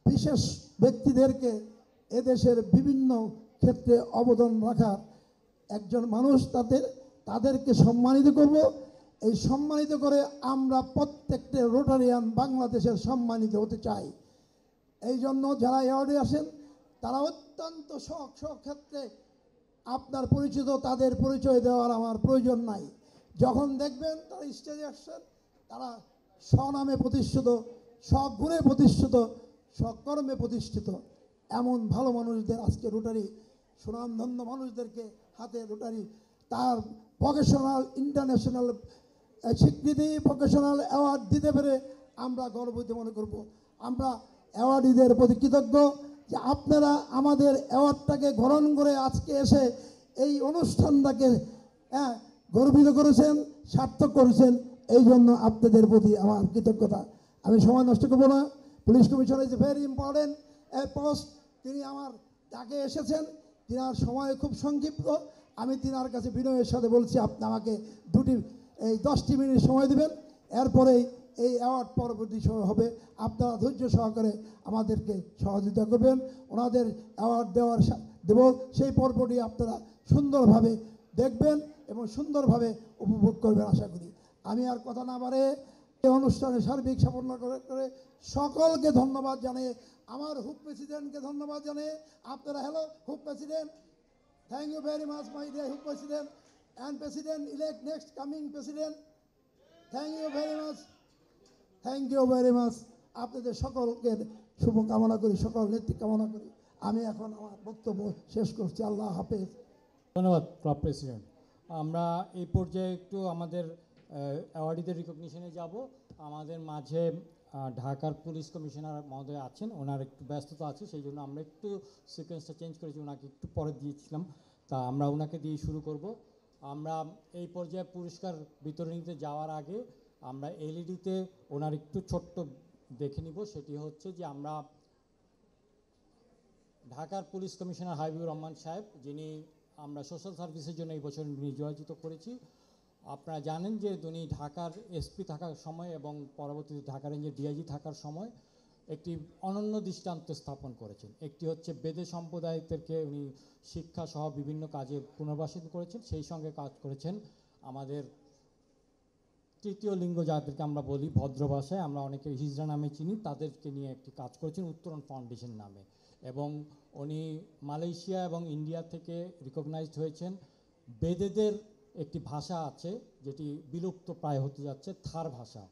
বিশেষ ব্যক্তিদেরকে এদেশের বিভিন্ন ক্ষেত্রে অবদান রাখার একজন মানুষ, তাদেরকে সম্মানিত করব। এই সম্মানিত করে আমরা প্রত্যেকটা রোটারিয়ান বাংলাদেশের সম্মানিত হতে চাই। এই জন্য যারা অ্যাওয়ার্ডে আসেন তারা অত্যন্ত ক্ষেত্রে আপনার পরিচিত, তাদের পরিচয় দেওয়ার আমার প্রয়োজন নাই। যখন দেখবেন তারা স্টেজে আসছেন, তারা স্বনামে প্রতিষ্ঠিত, স্বগুণে প্রতিষ্ঠিত, স্বকর্মে প্রতিষ্ঠিত এমন ভালো মানুষদের আজকে রোটারি, সুনামধন্য মানুষদেরকে হাতে রোটারি তার প্রফেশনাল ইন্টারন্যাশনাল স্বীকৃতি, প্রফেশনাল অ্যাওয়ার্ড দিতে পেরে আমরা গর্বিত মনে করব। আমরা অ্যাওয়ার্ডিদের প্রতি কৃতজ্ঞ যে আপনারা আমাদের অ্যাওয়ার্ডটাকে গ্রহণ করে আজকে এসে এই অনুষ্ঠানটাকে গর্বিত করেছেন, সার্থক করেছেন। এই জন্য আপনাদের প্রতি আমার কৃতজ্ঞতা। আমি সময় নষ্ট করবো না। Police commissioner is very important post. তিনি আমার তাকে এসেছেন, তিনার সময় খুব সংক্ষিপ্ত। আমি তিনার কাছে বিনয়ের সাথে বলছি, আপনি আমাকে 10টি মিনিট সময় দেবেন, এরপরেই এই অ্যাওয়ার্ড পরবর্তী সময় হবে। আপনারা ধৈর্য সহকারে আমাদেরকে সহযোগিতা করবেন। ওনাদের অ্যাওয়ার্ড দেব সেই পর্বটি আপনারা সুন্দরভাবে দেখবেন এবং সুন্দরভাবে উপভোগ করবেন আশা করি। আমি আর কথা না বাড়ে এই অনুষ্ঠানে সার্বিক সাফল্য করে সকলকে ধন্যবাদ জানিয়ে, আমার হুপ প্রেসিডেন্টকে ধন্যবাদ জানিয়ে, আপনারা হ্যালো হুপ president, thank you very much my dear হুপ president and president elect next coming president, thank you very much, thank you very much. আপনাদের সকলকে শুভকামনা করি, সকল নেতৃত্ব কামনা করি। আমি এখন আমার বক্তব্য শেষ করছি। আল্লাহ হাফেজ। ধন্যবাদ ক্লাব প্রেসিডেন্ট। আমরা এই পর্যায়ে একটু আমাদের অ্যাওয়ার্ডিদের রিকগনিশনে যাব। আমাদের মাঝে ঢাকার পুলিশ কমিশনার মহোদয় আছেন, ওনার একটু ব্যস্ততা আছে, সেই জন্য আমরা একটু সিকোয়েন্সটা চেঞ্জ করেছি, ওনাকে একটু পরে দিয়েছিলাম। তা আমরা ওনাকে দিয়ে শুরু করব। আমরা এই পর্যায়ে পুরস্কার বিতরণীতে যাওয়ার আগে আমরা এলইডিতে ওনার একটু ছোট্ট দেখে নিব। সেটি হচ্ছে যে আমরা ঢাকার পুলিশ কমিশনার হাবিবুর রহমান সাহেব, যিনি আমরা সোশ্যাল সার্ভিসের জন্য এই বছর নির্বাচিত করেছি। আপনারা জানেন যে উনি ঢাকার এসপি থাকার সময় এবং পরবর্তীতে ঢাকা রেঞ্জের ডিআইজি থাকার সময় একটি অনন্য দৃষ্টান্ত স্থাপন করেছেন। একটি হচ্ছে বেদে সম্প্রদায়দেরকে উনি শিক্ষা সহ বিভিন্ন কাজে পুনর্বাসিত করেছেন। সেই সঙ্গে কাজ করেছেন আমাদের তৃতীয় লিঙ্গ, যাদেরকে আমরা বলি ভদ্র ভাষায় আমরা অনেকে হিজড়া নামে চিনি, তাদেরকে নিয়ে একটি কাজ করেছেন উত্তরণ ফাউন্ডেশন নামে। এবং উনি মালয়েশিয়া এবং ইন্ডিয়া থেকে রিকগনাইজড হয়েছেন। বেদেদের একটি ভাষা আছে যেটি বিলুপ্ত প্রায় হতে যাচ্ছে, থার ভাষা।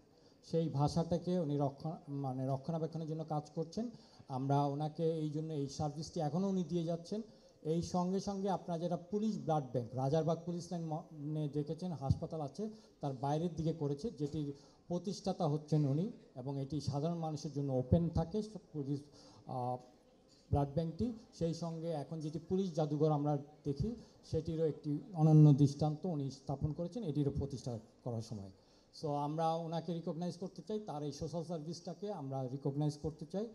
সেই ভাষাটাকে উনি রক্ষণাবেক্ষণের জন্য কাজ করছেন। আমরা ওনাকে এই জন্য এই সার্ভিসটি এখনও উনি দিয়ে যাচ্ছেন। এই সঙ্গে সঙ্গে আপনারা যেটা police blood bank, Rajarbagh police লাইনে দেখেছেন হাসপাতাল আছে, তার বাইরের দিকে করেছে, যেটির প্রতিষ্ঠাতা হচ্ছেন উনি। এবং এটি সাধারণ মানুষের জন্য ওপেন থাকে পুলিশ ব্লাড ব্যাংকটি। সেই সঙ্গে এখন যেটি পুলিশ জাদুঘর আমরা দেখি, সেটিরও একটি অনন্য দৃষ্টান্ত উনি স্থাপন করেছেন এটিরও প্রতিষ্ঠা করার সময়। সো আমরা ওনাকে রিকগনাইজ করতে চাই, তার এই সোশ্যাল সার্ভিসটাকে আমরা রিকগনাইজ করতে চাই।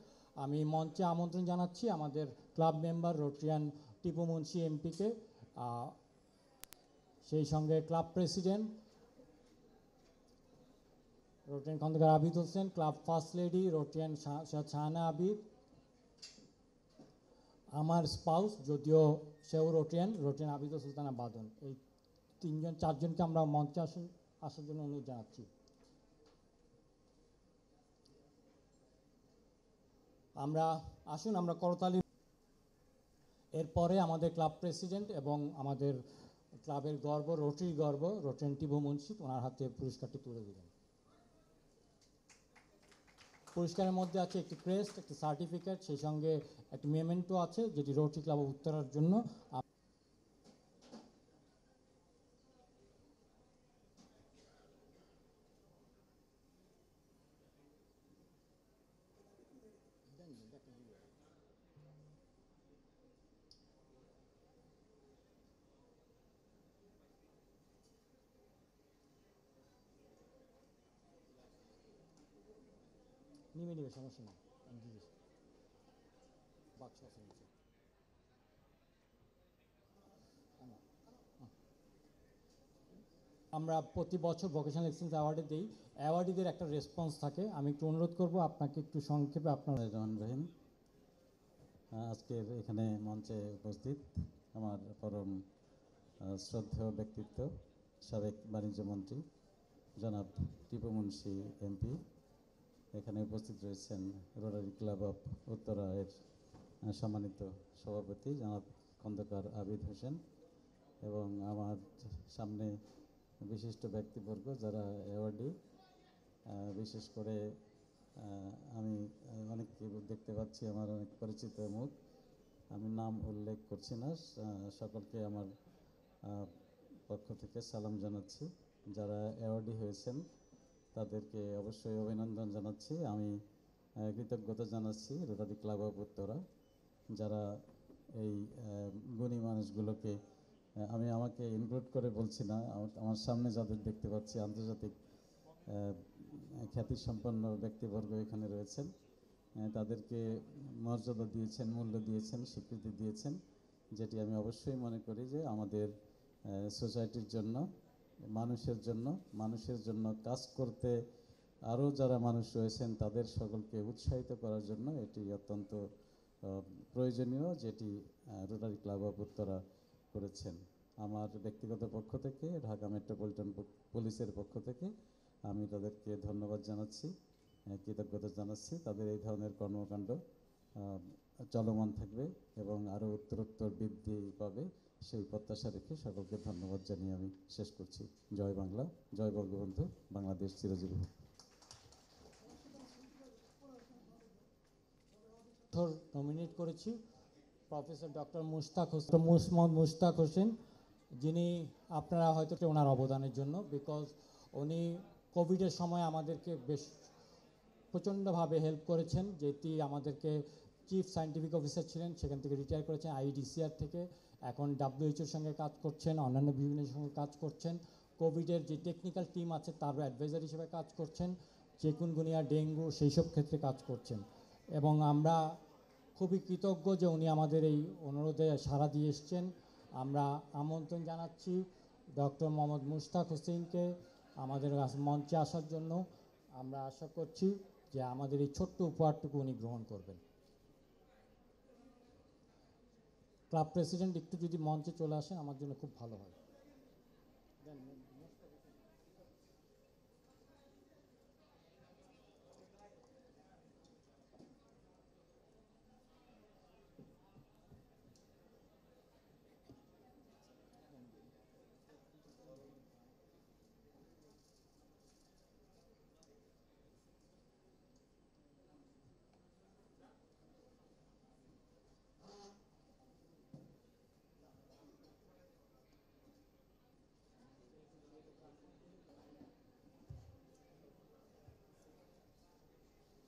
আমি মঞ্চে আমন্ত্রণ জানাচ্ছি আমাদের club member Rotarian Tipu Munshi এমপিকে, সেই সঙ্গে club president Rotarian Khondokar Abid Hossain, club first lady Rotarian Shahana Abid, আমার স্পাউস যদিও সেও রোটারিয়ান আবিদ সুলতানা বাদন। এই চারজনকে আমরা মঞ্চে আসার জন্য অনুরোধ জানাচ্ছি। আসুন আমরা করতালি। এরপরে আমাদের ক্লাব প্রেসিডেন্ট এবং আমাদের ক্লাবের গর্ব, রোটারিয়ান টিপু মুন্সি, ওনার হাতে পুরস্কারটি তুলে দেবেন। পুরস্কারের মধ্যে আছে একটি ক্রেস্ট, একটি সার্টিফিকেট, সেই সঙ্গে একটি মেমেন্টো আছে যেটি রোটারি ক্লাব উত্তরার জন্য। নিবে সমস্যা নেই, বাক্স আছে নিচে। আমরা প্রতি বছর ভোকেশনাল এক্সচেঞ্জ অ্যাওয়ার্ডে দিই, অ্যাওয়ার্ডিদের একটা রেসপন্স থাকে। আমি একটু অনুরোধ করব আপনাকে একটু সংক্ষেপে আপনার। রহমান রহিম, আজকে এখানে মঞ্চে উপস্থিত আমার পরম শ্রদ্ধেয় ব্যক্তিত্ব সাবেক বাণিজ্য মন্ত্রী জনাব টিপু মুন্সি এমপি, এখানে উপস্থিত রয়েছেন রোটারি ক্লাব অফ উত্তরা এর সম্মানিত সভাপতি জনাব খন্দকার আবিদ হোসেন, এবং আমার সামনে বিশিষ্ট ব্যক্তিবর্গ যারা অ্যাওয়ার্ডি। বিশেষ করে আমি অনেক দেখতে পাচ্ছি আমার অনেক পরিচিত মুখ, আমি নাম উল্লেখ করছি না। সকলকে আমার পক্ষ থেকে সালাম জানাচ্ছি। যারা অ্যাওয়ার্ডি হয়েছেন তাদেরকে অবশ্যই অভিনন্দন জানাচ্ছি। আমি কৃতজ্ঞতা জানাচ্ছি রোটারি ক্লাব অফ উত্তরা, যারা এই গুণী মানুষগুলোকে, আমি আমাকে ইনক্লুড করে বলছি না, আমার সামনে যাদের দেখতে পাচ্ছি আন্তর্জাতিক খ্যাতিসম্পন্ন ব্যক্তিবর্গ এখানে রয়েছেন, তাদেরকে মর্যাদা দিয়েছেন, মূল্য দিয়েছেন, স্বীকৃতি দিয়েছেন, যেটি আমি অবশ্যই মনে করি যে আমাদের সোসাইটির জন্য, মানুষের জন্য কাজ করতে আরও যারা মানুষ রয়েছেন তাদের সকলকে উৎসাহিত করার জন্য এটি অত্যন্ত প্রয়োজনীয়, যেটি রোটারি ক্লাব অফ উত্তরা করেছেন। আমার ব্যক্তিগত পক্ষ থেকে, ঢাকা মেট্রোপলিটন পুলিশের পক্ষ থেকে আমি তাদেরকে ধন্যবাদ জানাচ্ছি, কৃতজ্ঞতা জানাচ্ছি। তাদের এই ধরনের কর্মকাণ্ড চলমান থাকবে এবং আরও উত্তরোত্তর বৃদ্ধি পাবে, সেই প্রত্যাশা রেখে সকলকে ধন্যবাদ জানিয়ে আমি শেষ করছি। জয় বাংলা, জয় বঙ্গবন্ধু, বাংলাদেশ চিরজীবী। নমিনেট করেছি প্রফেসর ডক্টর মুশতাক হোসেন, যিনি আপনারা হয়তো ওনার অবদানের জন্য, বিকজ উনি কোভিডের সময় আমাদেরকে বেশ প্রচণ্ডভাবে হেল্প করেছেন, যেটি আমাদেরকে চিফ সায়েন্টিফিক অফিসার ছিলেন, সেখান থেকে রিটায়ার করেছেন IDCR থেকে, এখন WHO-র সঙ্গে কাজ করছেন, অন্যান্য বিভিন্ন সঙ্গে কাজ করছেন, কোভিডের যে টেকনিক্যাল টিম আছে তারও অ্যাডভাইজার হিসেবে কাজ করছেন, চিকুনগুনিয়া, ডেঙ্গু সেই সব ক্ষেত্রে কাজ করছেন। এবং আমরা খুবই কৃতজ্ঞ যে উনি আমাদের এই অনুরোধে সাড়া দিয়ে এসছেন। আমরা আমন্ত্রণ জানাচ্ছি ডক্টর মোহাম্মদ মুশতাক হোসেনকে আমাদের মঞ্চে আসার জন্য। আমরা আশা করছি যে আমাদের এই ছোট্ট উপহারটুকু উনি গ্রহণ করবেন। ক্লাব প্রেসিডেন্ট একটু যদি মঞ্চে চলে আসেন আমার জন্য খুব ভালো হয়।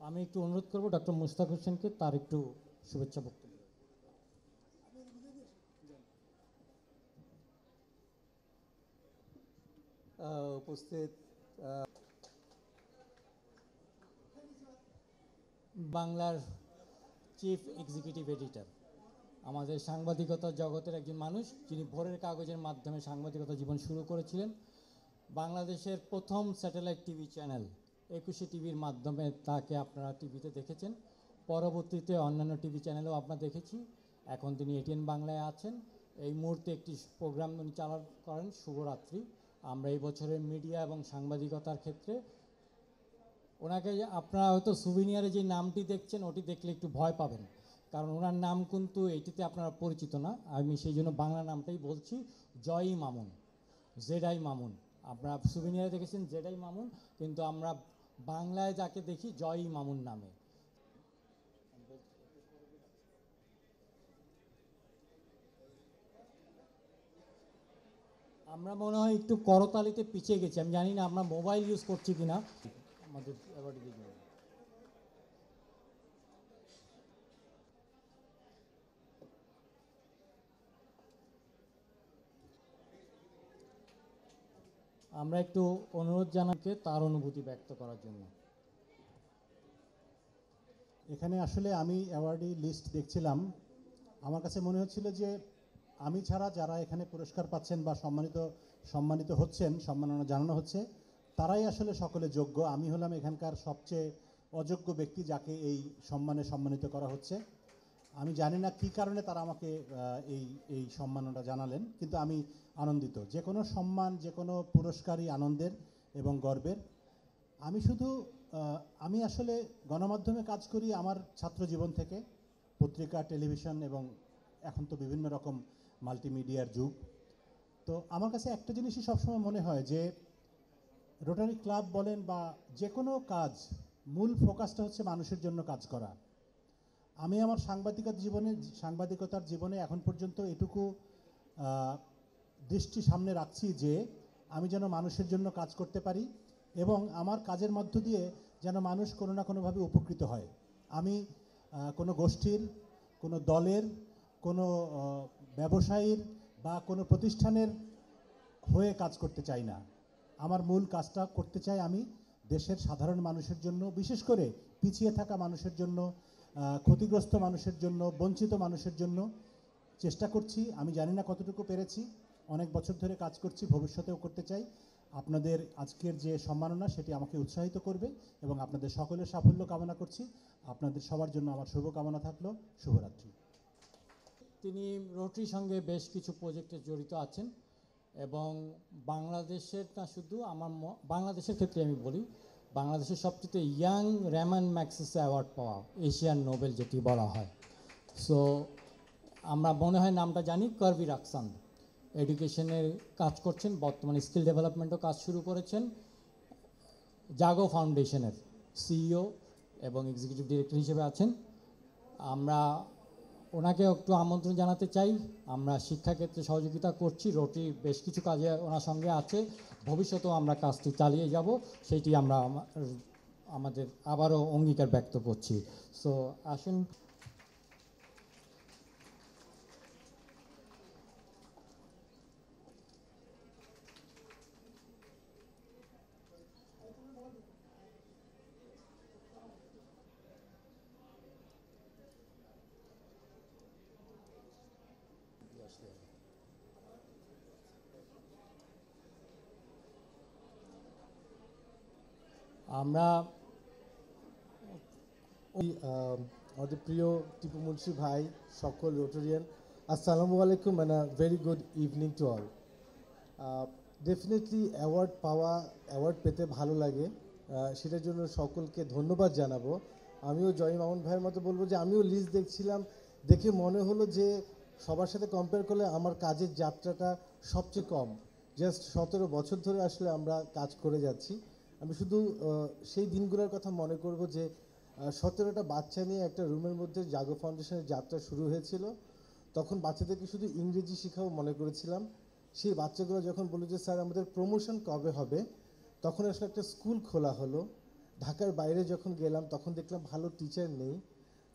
আমি একটু অনুরোধ করব ডক্টর মুশতাক হোসেনকে তার একটু শুভেচ্ছা বক্তব্য। উপস্থিত বাংলার চিফ এক্সিকিউটিভ এডিটর, আমাদের সাংবাদিকতার জগতের একজন মানুষ, যিনি ভোরের কাগজের মাধ্যমে সাংবাদিকতা জীবন শুরু করেছিলেন। বাংলাদেশের প্রথম স্যাটেলাইট টিভি চ্যানেল 21শে টিভির মাধ্যমে তাকে আপনারা টিভিতে দেখেছেন। পরবর্তীতে অন্যান্য টিভি চ্যানেলেও আপনারা দেখেছি। এখন তিনি ATN বাংলায় আছেন। এই মুহূর্তে একটি প্রোগ্রাম উনি চালু করেন, শুভরাত্রি। আমরা এই বছরের মিডিয়া এবং সাংবাদিকতার ক্ষেত্রে ওনাকে, আপনারা হয়তো সুভিনিয়ারে যে নামটি দেখছেন ওটি দেখলে একটু ভয় পাবেন, কারণ ওনার নাম কিন্তু এটিতে আপনারা পরিচিত না। আমি সেই জন্য বাংলা নামটাই বলছি, জয়ী মামুন, ZI মামুন। আপনারা সুভিনিয়ারে দেখেছেন ZI মামুন, কিন্তু আমরা বাংলায় যাকে দেখি জয়ী মামুন নামে। আমরা মনে হয় একটু করতালিতে পিছিয়ে গেছি, আমি জানি না আমরা মোবাইল ইউজ করছি কিনা। আমাদের আমরা একটু অনুরোধ জানাকে তার অনুভূতি ব্যক্ত করার জন্য। এখানে আসলে আমি অ্যাওয়ার্ডি লিস্ট দেখছিলাম, আমার কাছে মনে হচ্ছিল যে আমি ছাড়া যারা এখানে পুরস্কার পাচ্ছেন বা সম্মানিত হচ্ছেন, সম্মাননা জানানো হচ্ছে, তারাই আসলে সকলে যোগ্য। আমি হলাম এখানকার সবচেয়ে অযোগ্য ব্যক্তি যাকে এই সম্মানে সম্মানিত করা হচ্ছে। আমি জানি না কী কারণে তারা আমাকে এই সম্মাননা জানালেন, কিন্তু আমি আনন্দিত। যে কোনো সম্মান, যে কোনো পুরস্কারই আনন্দের এবং গর্বের। আমি আসলে গণমাধ্যমে কাজ করি আমার ছাত্র জীবন থেকে, পত্রিকা, টেলিভিশন এবং এখন তো বিভিন্ন রকম মাল্টিমিডিয়ার যুগ। তো আমার কাছে একটা জিনিসই সবসময় মনে হয় যে রোটারি ক্লাব বলেন বা যে কোনো কাজ, মূল ফোকাসটা হচ্ছে মানুষের জন্য কাজ করা। আমি আমার সাংবাদিকতার জীবনে এখন পর্যন্ত এটুকু দৃষ্টি সামনে রাখছি যে আমি যেন মানুষের জন্য কাজ করতে পারি এবং আমার কাজের মধ্য দিয়ে যেন মানুষ কোনো না কোনোভাবে উপকৃত হয়। আমি কোনো গোষ্ঠীর, কোনো দলের, কোনো ব্যবসায়ীর বা কোনো প্রতিষ্ঠানের হয়ে কাজ করতে চাই না। আমার মূল কাজটা করতে চাই আমি দেশের সাধারণ মানুষের জন্য, বিশেষ করে পিছিয়ে থাকা মানুষের জন্য, ক্ষতিগ্রস্ত মানুষের জন্য, বঞ্চিত মানুষের জন্য চেষ্টা করছি। আমি জানি না কতটুকু পেরেছি, অনেক বছর ধরে কাজ করছি, ভবিষ্যতেও করতে চাই। আপনাদের আজকের যে সম্মাননা সেটি আমাকে উৎসাহিত করবে এবং আপনাদের সকলের সাফল্য কামনা করছি। আপনাদের সবার জন্য আমার শুভকামনা থাকলো। শুভরাত্রি। তিনি রোটারির সঙ্গে বেশ কিছু প্রজেক্টে জড়িত আছেন এবং বাংলাদেশের না শুধু, বাংলাদেশের ক্ষেত্রে আমি বলি, বাংলাদেশের সবচেয়ে ইয়াং র্যামান ম্যাগসেসে অ্যাওয়ার্ড পাওয়া এশিয়ান নোবেল যেটি বলা হয়। সো আমরা মনে হয় নামটা জানি, কার্বি রাকসান। এডুকেশনের কাজ করছেন, বর্তমানে স্কিল ডেভেলপমেন্টও কাজ শুরু করেছেন। জাগো ফাউন্ডেশনের CEO এবং এক্সিকিউটিভ ডিরেক্টর হিসেবে আছেন। আমরা ওনাকে একটু আমন্ত্রণ জানাতে চাই। আমরা শিক্ষাক্ষেত্রে সহযোগিতা করছি, রোটারি বেশ কিছু কাজে ওনার সঙ্গে আছে, ভবিষ্যতেও আমরা কাজটি চালিয়ে যাব, সেইটি আমরা আমাদের আবারও অঙ্গীকার ব্যক্ত করছি। সো আসুন। আমরা আমাদের প্রিয় টিপু মুন্সি ভাই, সকল রোটারিয়ান, আসসালামু আলাইকুম and a very good evening to all. Definitely award পেতে ভালো লাগে, সেটার জন্য সকলকে ধন্যবাদ জানাবো। আমিও জয় মামুন ভাইয়ের মতো বলবো যে আমিও লিস্ট দেখছিলাম, দেখে মনে হলো যে সবার সাথে কম্পেয়ার করলে আমার কাজের যাত্রাটা সবচেয়ে কম। জাস্ট 17 বছর ধরে আসলে আমরা কাজ করে যাচ্ছি। আমি শুধু সেই দিনগুলোর কথা মনে করব যে 17টা বাচ্চা নিয়ে একটা রুমের মধ্যে জাগো ফাউন্ডেশনের যাত্রা শুরু হয়েছিল। তখন বাচ্চাদেরকে শুধু ইংরেজি শেখাও মনে করেছিলাম। সেই বাচ্চাগুলো যখন বলল যে স্যার আমাদের প্রমোশন কবে হবে, তখন আসলে একটা স্কুল খোলা হলো। ঢাকার বাইরে যখন গেলাম তখন দেখলাম ভালো টিচার নেই।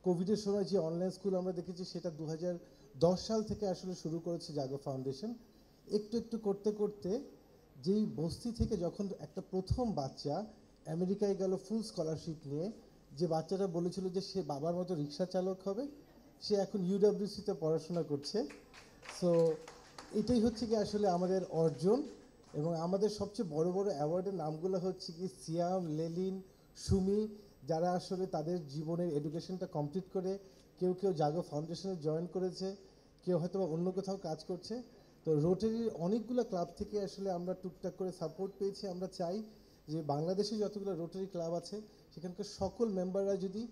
কোভিডের সময় যে অনলাইন স্কুল আমরা দেখেছি সেটা 2010 সাল থেকে আসলে শুরু করেছে জাগো ফাউন্ডেশন। একটু একটু করতে করতে যেই বস্তি থেকে যখন একটা প্রথম বাচ্চা আমেরিকায় গেল ফুল স্কলারশিপ নিয়ে, যে বাচ্চাটা বলেছিল যে সে বাবার মতো রিক্সা চালক হবে, সে এখন ইউডব্লিউসিতে পড়াশোনা করছে। সো এটাই হচ্ছে কি আসলে আমাদের অর্জন। এবং আমাদের সবচেয়ে বড় বড় অ্যাওয়ার্ডের নামগুলো হচ্ছে কি সিয়াম, লেলিন, সুমি, যারা আসলে তাদের জীবনের এডুকেশনটা কমপ্লিট করে কেউ কেউ জাগো ফাউন্ডেশনে জয়েন করেছে, কেউ হয়তো অন্য কোথাও কাজ করছে। তো রোটারির অনেকগুলো ক্লাব থেকে আসলে আমরা টুকটাক করে সাপোর্ট পেয়েছি। আমরা চাই যে বাংলাদেশে যতগুলো রোটারি ক্লাব আছে সেখানকার সকল মেম্বাররা যদি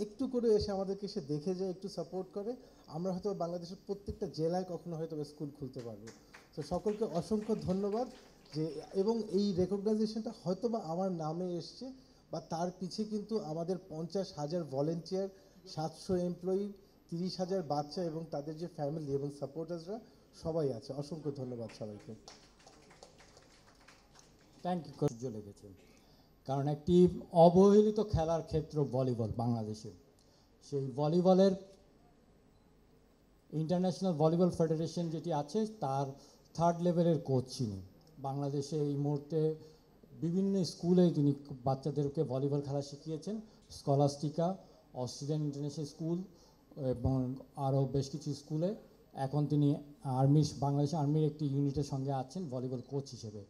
একটু করে এসে আমাদেরকে এসে দেখে যায়, একটু সাপোর্ট করে, আমরা হয়তো বাংলাদেশের প্রত্যেকটা জেলায় কখনো হয়তো স্কুল খুলতে পারবো। তো সকলকে অসংখ্য ধন্যবাদ। যে এবং এই রেকগনাইজেশনটা হয়তো বা আমার নামে এসছে, বা তার পিছে কিন্তু আমাদের 50,000 ভলেন্টিয়ার, 700 এমপ্লয়ি, 30,000 বাচ্চা এবং তাদের যে ফ্যামিলি এবং সাপোর্টার্সরা সবাই আছে। অসংখ্য ধন্যবাদ সবাইকে। Thank you. লেগেছে কারণ একটি অবহেলিত খেলার ক্ষেত্র ভলিবল বাংলাদেশে। সেই ভলিবলের ইন্টারন্যাশনাল ভলিবল ফেডারেশন যেটি আছে তার 3rd লেভেলের কোচ ছিলেন। বাংলাদেশে এই মুহূর্তে বিভিন্ন স্কুলে তিনি বাচ্চাদেরকে ভলিবল খেলা শিখিয়েছেন। স্কলাস্টিকা, অস্ট্রেলিয়ান ইন্টারন্যাশনাল স্কুল এবং আরও বেশ কিছু স্কুলে। এখন তিনি বাংলাদেশ আর্মির একটি ইউনিটের সঙ্গে আছেন ভলিবল কোচ হিসেবে,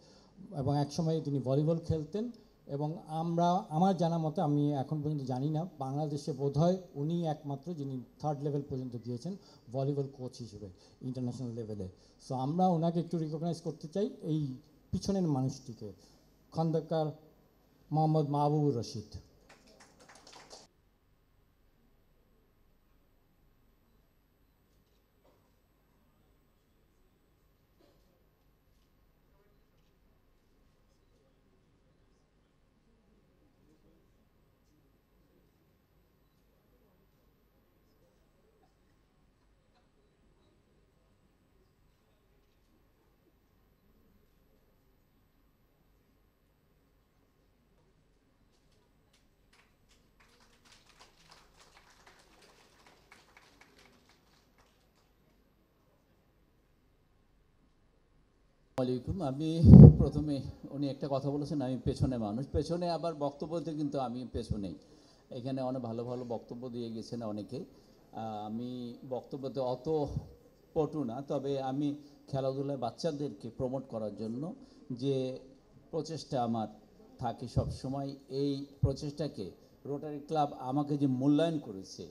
এবং একসময় তিনি ভলিবল খেলতেন। এবং আমার জানা মতে, আমি এখন পর্যন্ত জানি না, বাংলাদেশে বোধহয় উনি একমাত্র যিনি 3rd লেভেল পর্যন্ত গিয়েছেন ভলিবল কোচ হিসেবে ইন্টারন্যাশনাল লেভেলে। সো আমরা ওনাকে একটু রিকগনাইজ করতে চাই, এই পিছনের মানুষটিকে, খন্দকার মোহাম্মদ মাহবুবুর রশিদ। আলাইকুম। আমি প্রথমে উনি একটা কথা বলেছেন আমি পেছনে মানুষ, পেছনে আবার বক্তব্যতে কিন্তু আমি পেছনেই। এখানে অনেক ভালো ভালো বক্তব্য দিয়ে গেছেন অনেকে। আমি বক্তব্যতে অত পটু না, তবে আমি খেলাধুলায় বাচ্চাদেরকে প্রমোট করার জন্য যে প্রচেষ্টা আমার থাকে সবসময়, এই প্রচেষ্টাকে রোটারি ক্লাব আমাকে যে মূল্যায়ন করেছে,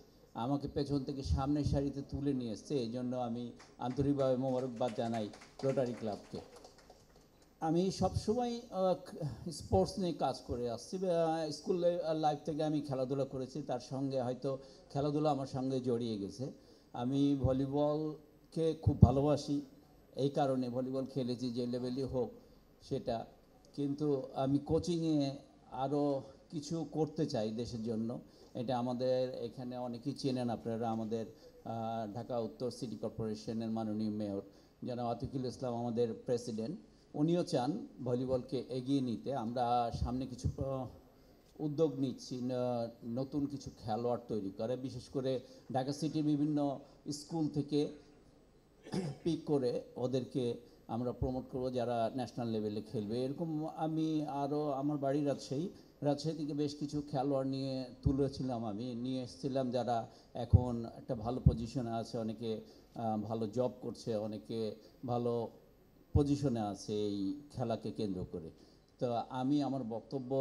আমাকে পেছন থেকে সামনের সারিতে তুলে নিয়ে এসছে, এই জন্য আমি আন্তরিকভাবে মোবারকবাদ জানাই রোটারি ক্লাবকে। আমি সবসময় স্পোর্টস নিয়ে কাজ করে আসছি। স্কুল লাইফ থেকে আমি খেলাধুলা করেছি, তার সঙ্গে হয়তো খেলাধুলা আমার সঙ্গে জড়িয়ে গেছে। আমি ভলিবলকে খুব ভালোবাসি, এই কারণে ভলিবল খেলেছি যে লেভেলই হোক সেটা। কিন্তু আমি কোচিংয়ে আরও কিছু করতে চাই দেশের জন্য। এটা আমাদের এখানে অনেকেই চেনেন আপনারা, আমাদের ঢাকা উত্তর সিটি কর্পোরেশনের মাননীয় মেয়র জনাব আতিকুল ইসলাম, আমাদের প্রেসিডেন্ট, উনিও চান ভলিবলকে এগিয়ে নিতে। আমরা সামনে কিছু উদ্যোগ নিচ্ছি নতুন কিছু খেলোয়াড় তৈরি করে, বিশেষ করে ঢাকা সিটির বিভিন্ন স্কুল থেকে পিক করে ওদেরকে আমরা প্রমোট করব যারা ন্যাশনাল লেভেলে খেলবে। এরকম আমি আরও আমার বাড়ির রাজশাহী, রাজশাহী থেকে বেশ কিছু খেলোয়াড় তুলেছিলাম, আমি নিয়ে এসেছিলাম যারা এখন একটা ভালো পজিশনে আছে, অনেকে ভালো জব করছে, অনেকে ভালো পজিশনে আছে এই খেলাকে কেন্দ্র করে। তো আমি আমার বক্তব্য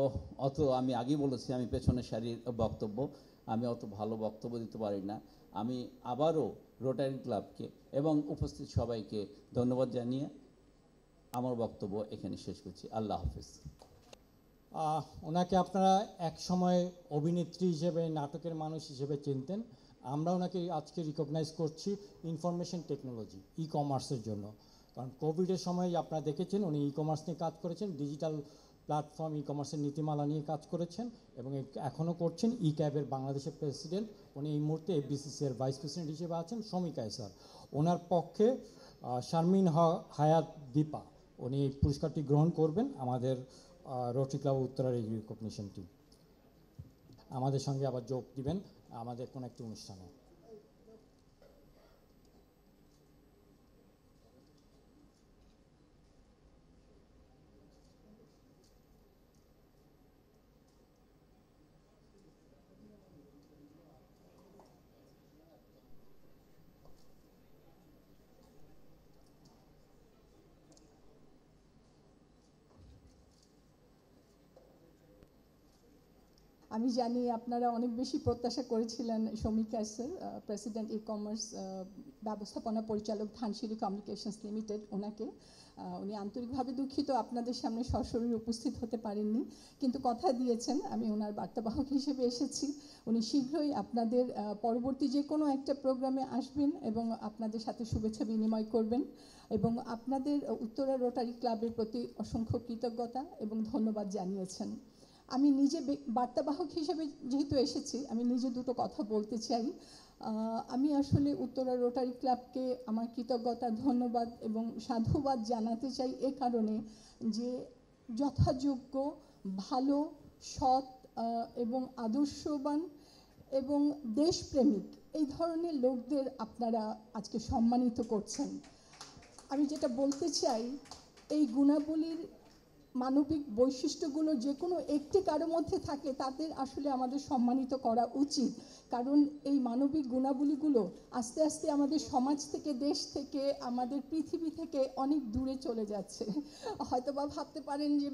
আমি আগেই বলেছি আমি পেছনের সারির বক্তব্য, আমি অত ভালো বক্তব্য দিতে পারি না। আমি আবারও রোটারি ক্লাবকে এবং উপস্থিত সবাইকে ধন্যবাদ জানিয়ে আমার বক্তব্য এখানে শেষ করছি। আল্লাহ হাফিজ। ওনাকে আপনারা এক সময় অভিনেত্রী হিসেবে, নাটকের মানুষ হিসেবে চিনতেন। আমরা ওনাকে আজকে রিকগনাইজ করছি ইনফরমেশন টেকনোলজি, ই কমার্সের জন্য। কারণ কোভিডের সময় আপনারা দেখেছেন উনি ই কমার্স নিয়ে কাজ করেছেন, ডিজিটাল প্ল্যাটফর্ম ই কমার্সের নীতিমালা নিয়ে কাজ করেছেন এবং এখনও করছেন। ই ক্যাবের বাংলাদেশের প্রেসিডেন্ট, উনি এই মুহূর্তে এফবিসিসির ভাইস প্রেসিডেন্ট হিসেবে আছেন। শমিকা স্যার, ওনার পক্ষে শারমিন হায়াত দীপা, উনি এই পুরস্কারটি গ্রহণ করবেন আমাদের রোটারি ক্লাব উত্তরার এই রিকগনিশনটি। আমাদের সঙ্গে আবার যোগ দিবেন আমাদের কোনো একটি অনুষ্ঠানে। আমি জানি আপনারা অনেক বেশি প্রত্যাশা করেছিলেন Shamika sir, president e commerce ব্যবস্থাপনা পরিচালক ধানসিঁড়ি কমিউনিকেশনস লিমিটেড, ওনাকে। উনি আন্তরিকভাবে দুঃখিত আপনাদের সামনে সশরীরে উপস্থিত হতে পারেননি, কিন্তু কথা দিয়েছেন আমি ওনার বার্তাবাহক হিসেবে এসেছি। উনি শীঘ্রই আপনাদের পরবর্তী যে কোনো একটা প্রোগ্রামে আসবেন এবং আপনাদের সাথে শুভেচ্ছা বিনিময় করবেন, এবং আপনাদের উত্তরা রোটারি ক্লাবের প্রতি অসংখ্য কৃতজ্ঞতা এবং ধন্যবাদ জানিয়েছেন। আমি নিজে বার্তাবাহক হিসেবে যেহেতু এসেছি, আমি নিজে দুটো কথা বলতে চাই। আমি আসলে উত্তরা রোটারি ক্লাবকে আমার কৃতজ্ঞতা, ধন্যবাদ এবং সাধুবাদ জানাতে চাই এ কারণে যে যথাযোগ্য, ভালো, সৎ এবং আদর্শবান এবং দেশপ্রেমিক এই ধরনের লোকদের আপনারা আজকে সম্মানিত করছেন। আমি যেটা বলতে চাই, এই গুণাবলীর মানবিক বৈশিষ্ট্যগুলো যে কোনো একটি কারো মধ্যে থাকে তাদের আসলে আমাদের সম্মানিত করা উচিত, কারণ এই মানবিক গুণাবলীগুলো আস্তে আস্তে আমাদের সমাজ থেকে, দেশ থেকে, আমাদের পৃথিবী থেকে অনেক দূরে চলে যাচ্ছে। হয়তো বা ভাবতে পারেন যে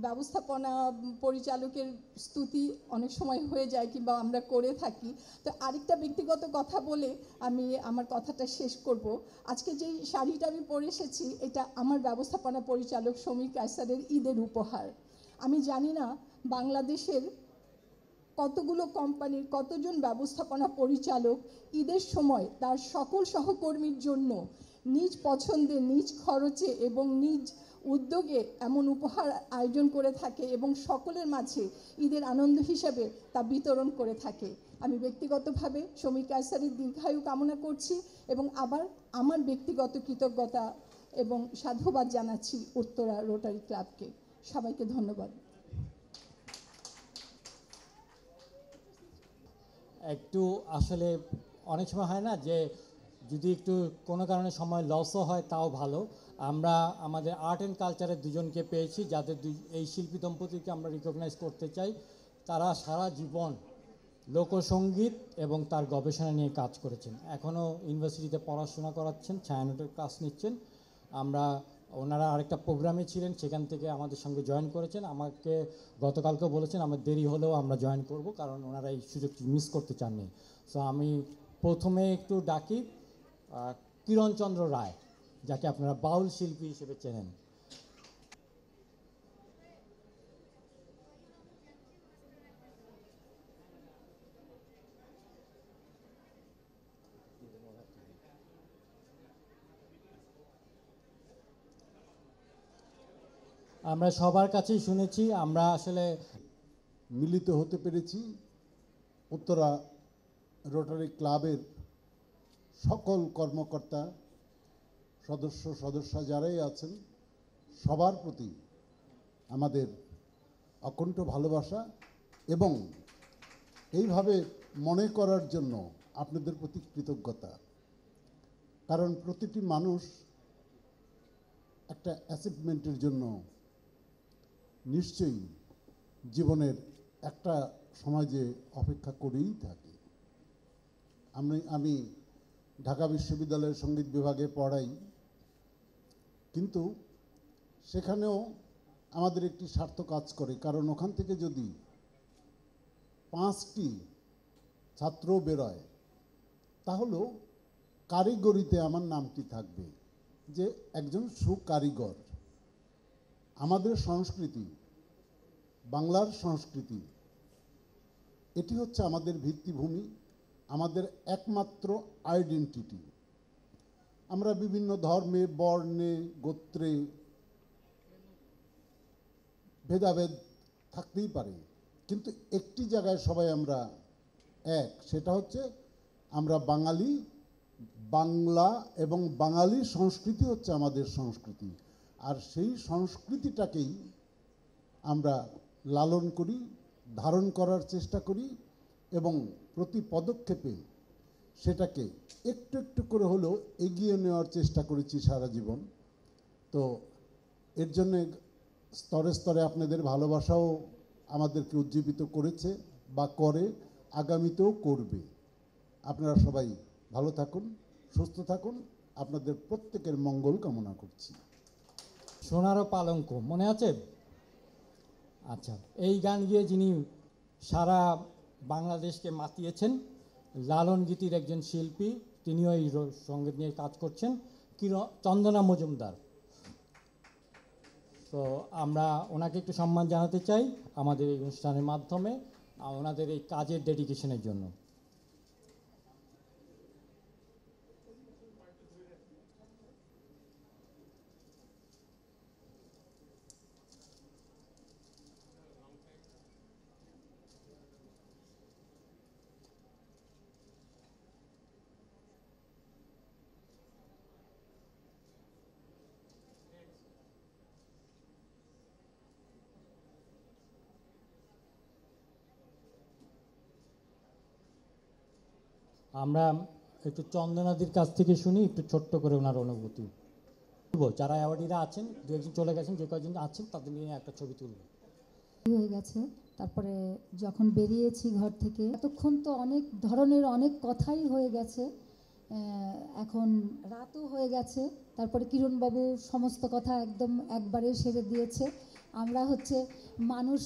ব্যবস্থাপনা পরিচালকের স্তুতি অনেক সময় হয়ে যায় কিংবা আমরা করে থাকি। তো আরেকটা ব্যক্তিগত কথা বলে আমি আমার কথাটা শেষ করব। আজকে যেই শাড়িটা আমি পরে এসেছি এটা আমার ব্যবস্থাপনা পরিচালক শমিক কায়সারের ঈদের উপহার। আমি জানি না বাংলাদেশের কতগুলো কোম্পানির কতজন ব্যবস্থাপনা পরিচালক ঈদের সময় তার সকল সহকর্মীর জন্য নিজ পছন্দে, নিজ খরচে এবং নিজ উদ্যোগে এমন উপহার আয়োজন করে থাকে এবং সকলের মাঝে ঈদের আনন্দ হিসাবে তা বিতরণ করে থাকে। আমি ব্যক্তিগতভাবে শমিক কায়সারের দীর্ঘায়ু কামনা করছি এবং আবার আমার ব্যক্তিগত কৃতজ্ঞতা এবং সাধুবাদ জানাচ্ছি উত্তরা রোটারি ক্লাবকে। সবাইকে ধন্যবাদ। একটু আসলে অনেক সময় হয় না যে যদি একটু কোনো কারণে সময় লসও হয় তাও ভালো। আমরা আমাদের আর্ট অ্যান্ড কালচারের দুজনকে পেয়েছি যাদের এই শিল্পী দম্পতিকে আমরা রিকগনাইজ করতে চাই। তারা সারা জীবন লোকসঙ্গীত এবং তার গবেষণা নিয়ে কাজ করেছেন, এখনও ইউনিভার্সিটিতে পড়াশোনা করাচ্ছেন, ছায়ানটের ক্লাস নিচ্ছেন। ওনারা আরেকটা প্রোগ্রামে ছিলেন, সেখান থেকে আমাদের সঙ্গে জয়েন করেছেন। আমাকে গতকালকেও বলেছেন আমার দেরি হলেও আমরা জয়েন করব, কারণ ওনারা এই সুযোগটি মিস করতে চাননি। সো আমি প্রথমে একটু ডাকি কিরণচন্দ্র রায়, যাকে আপনারা বাউল শিল্পী হিসেবে চেনেন। আমরা সবার কাছেই শুনেছি, আমরা আসলে মিলিত হতে পেরেছি উত্তরা রোটারি ক্লাবের সকল কর্মকর্তা, সদস্যা যারাই আছেন সবার প্রতি আমাদের অকুণ্ঠ ভালোবাসা এবং এইভাবে মনে করার জন্য আপনাদের প্রতি কৃতজ্ঞতা। কারণ প্রতিটি মানুষ একটা অ্যাচিভমেন্টের জন্য নিশ্চয়ই জীবনের একটা সময় যে অপেক্ষা করেই থাকে। আমি ঢাকা বিশ্ববিদ্যালয়ের সঙ্গীত বিভাগে পড়াই, কিন্তু সেখানেও আমাদের একটি স্বার্থ কাজ করে, কারণ ওখান থেকে যদি 5টি ছাত্র বেরোয় তাহলেও কারিগরিতে আমার নামটি থাকবে, যে একজন সুকারিগর। আমাদের সংস্কৃতি, বাংলার সংস্কৃতি, এটি হচ্ছে আমাদের ভিত্তিভূমি, আমাদের একমাত্র আইডেন্টিটি। আমরা বিভিন্ন ধর্মে, বর্ণে, গোত্রে ভেদাভেদ থাকতেই পারে, কিন্তু একটি জায়গায় সবাই আমরা এক, সেটা হচ্ছে আমরা বাঙালি। বাংলা এবং বাঙালি সংস্কৃতি হচ্ছে আমাদের সংস্কৃতি, আর সেই সংস্কৃতিটাকেই আমরা লালন করি, ধারণ করার চেষ্টা করি এবং প্রতি পদক্ষেপে সেটাকে একটু একটু করে হলেও এগিয়ে নেওয়ার চেষ্টা করেছি সারা জীবন। তো এর জন্যে স্তরে স্তরে আপনাদের ভালোবাসাও আমাদেরকে উজ্জীবিত করেছে বা করে, আগামীতেও করবে। আপনারা সবাই ভালো থাকুন, সুস্থ থাকুন, আপনাদের প্রত্যেকের মঙ্গল কামনা করছি। সোনারও পালঙ্ক মনে আছে? আচ্ছা, এই গান গিয়ে যিনি সারা বাংলাদেশকে মাতিয়েছেন, লালন গীতির একজন শিল্পী, তিনিও এই সঙ্গীত নিয়ে কাজ করছেন, চন্দনা মজুমদার। তো আমরা ওনাকে একটু সম্মান জানাতে চাই আমাদের এই অনুষ্ঠানের মাধ্যমে, ওনাদের এই কাজের ডেডিকেশনের জন্য। আমরা একটু চন্দনাদির কাছ থেকে শুনি একটু ছোট্ট করে ওনার অনুভূতি। যারা অ্যাওয়ার্ডিরা আছেন, দু একজন চলে গেছেন, যে কয়েকজন আছেন তাদের নিয়ে একটা ছবি তুলব। হয়ে গেছে, তারপরে যখন বেরিয়েছি ঘর থেকে, এতক্ষণ তো অনেক ধরনের অনেক কথাই হয়ে গেছে, এখন রাতও হয়ে গেছে, তারপরে কিরণবাবু সমস্ত কথা একদম একবারে সেরে দিয়েছে। আমরা হচ্ছে মানুষ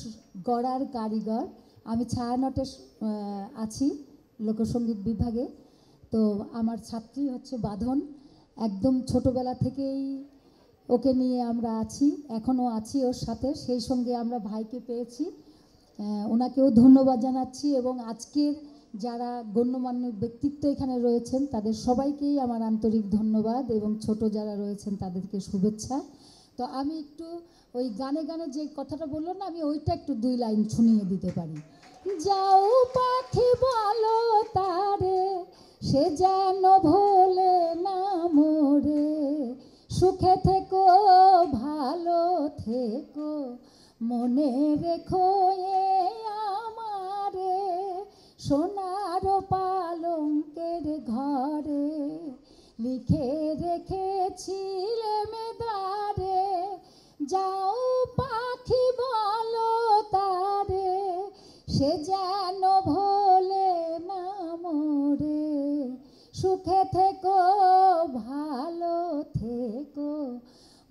গড়ার কারিগর। আমি ছায়ানটে আছি লোকসঙ্গীত বিভাগে। তো আমার ছাত্রী হচ্ছে বাঁধন, একদম ছোটোবেলা থেকেই ওকে নিয়ে আমরা আছি, এখনও আছি ওর সাথে। সেই সঙ্গে আমরা ভাইকে পেয়েছি, ওনাকেও ধন্যবাদ জানাচ্ছি। এবং আজকের যারা গণ্যমান্য ব্যক্তিত্ব এখানে রয়েছেন তাদের সবাইকেই আমার আন্তরিক ধন্যবাদ, এবং ছোট যারা রয়েছেন তাদেরকে শুভেচ্ছা। তো আমি একটু ওই গানে গানে যে কথাটা বললো না, আমি ওইটা একটু 2 লাইন শুনিয়ে দিতে পারি। যাও পাখি বলো তারে, সে যেন ভোলে না মোরে, সুখে থেকো ভালো থেকো, মনে রেখো এ আমারে, সোনার পালঙ্কের ঘরে লিখে রেখেছিলে মেদারে। যাও পাখি বলো তারে, সে যেন ভোলে না মোরে, সুখে থেকো ভালো থেকো,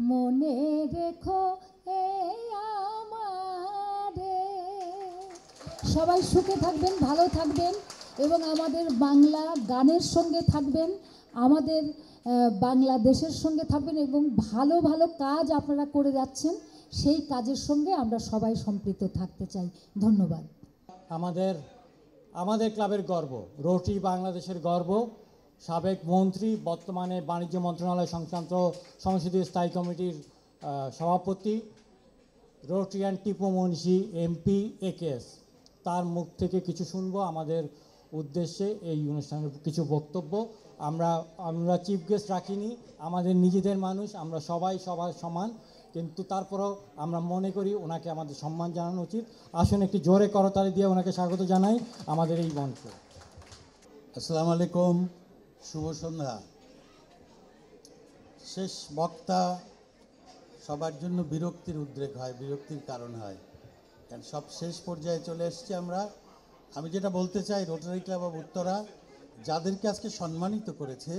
মনে রেখো এ আমারে। সবাই সুখে থাকবেন, ভালো থাকবেন, এবং আমাদের বাংলা গানের সঙ্গে থাকবেন, আমাদের বাংলাদেশের সঙ্গে থাকবেন, এবং ভালো ভালো কাজ আপনারা করে যাচ্ছেন, সেই কাজের সঙ্গে আমরা সবাই সম্পৃক্ত থাকতে চাই। ধন্যবাদ। আমাদের ক্লাবের গর্ব, রোটারি বাংলাদেশের গর্ব, সাবেক মন্ত্রী, বর্তমানে বাণিজ্য মন্ত্রণালয় সংক্রান্ত সংসদীয় স্থায়ী কমিটির সভাপতি, Rotarian Tipu Munshi MP AKS, তার মুখ থেকে কিছু শুনবো আমাদের উদ্দেশ্যে এই অনুষ্ঠানের কিছু বক্তব্য। আমরা চিফ গেস্ট রাখিনি, আমাদের নিজেদের মানুষ, আমরা সবাই সবার সমান, কিন্তু তারপরেও আমরা মনে করি ওনাকে আমাদের সম্মান জানানো উচিত। আসুন একটি জোরে করতালি দিয়ে ওনাকে স্বাগত জানাই আমাদের এই মঞ্চে। আসসালামু আলাইকুম, শুভ সন্ধ্যা। শেষ বক্তা সবার জন্য বিরক্তির উদ্রেক হয়, বিরক্তির কারণ হয়। কারণ সব শেষ পর্যায়ে চলে এসেছি আমরা। আমি যেটা বলতে চাই, রোটারি ক্লাব অফ উত্তরা যাদেরকে আজকে সম্মানিত করেছে,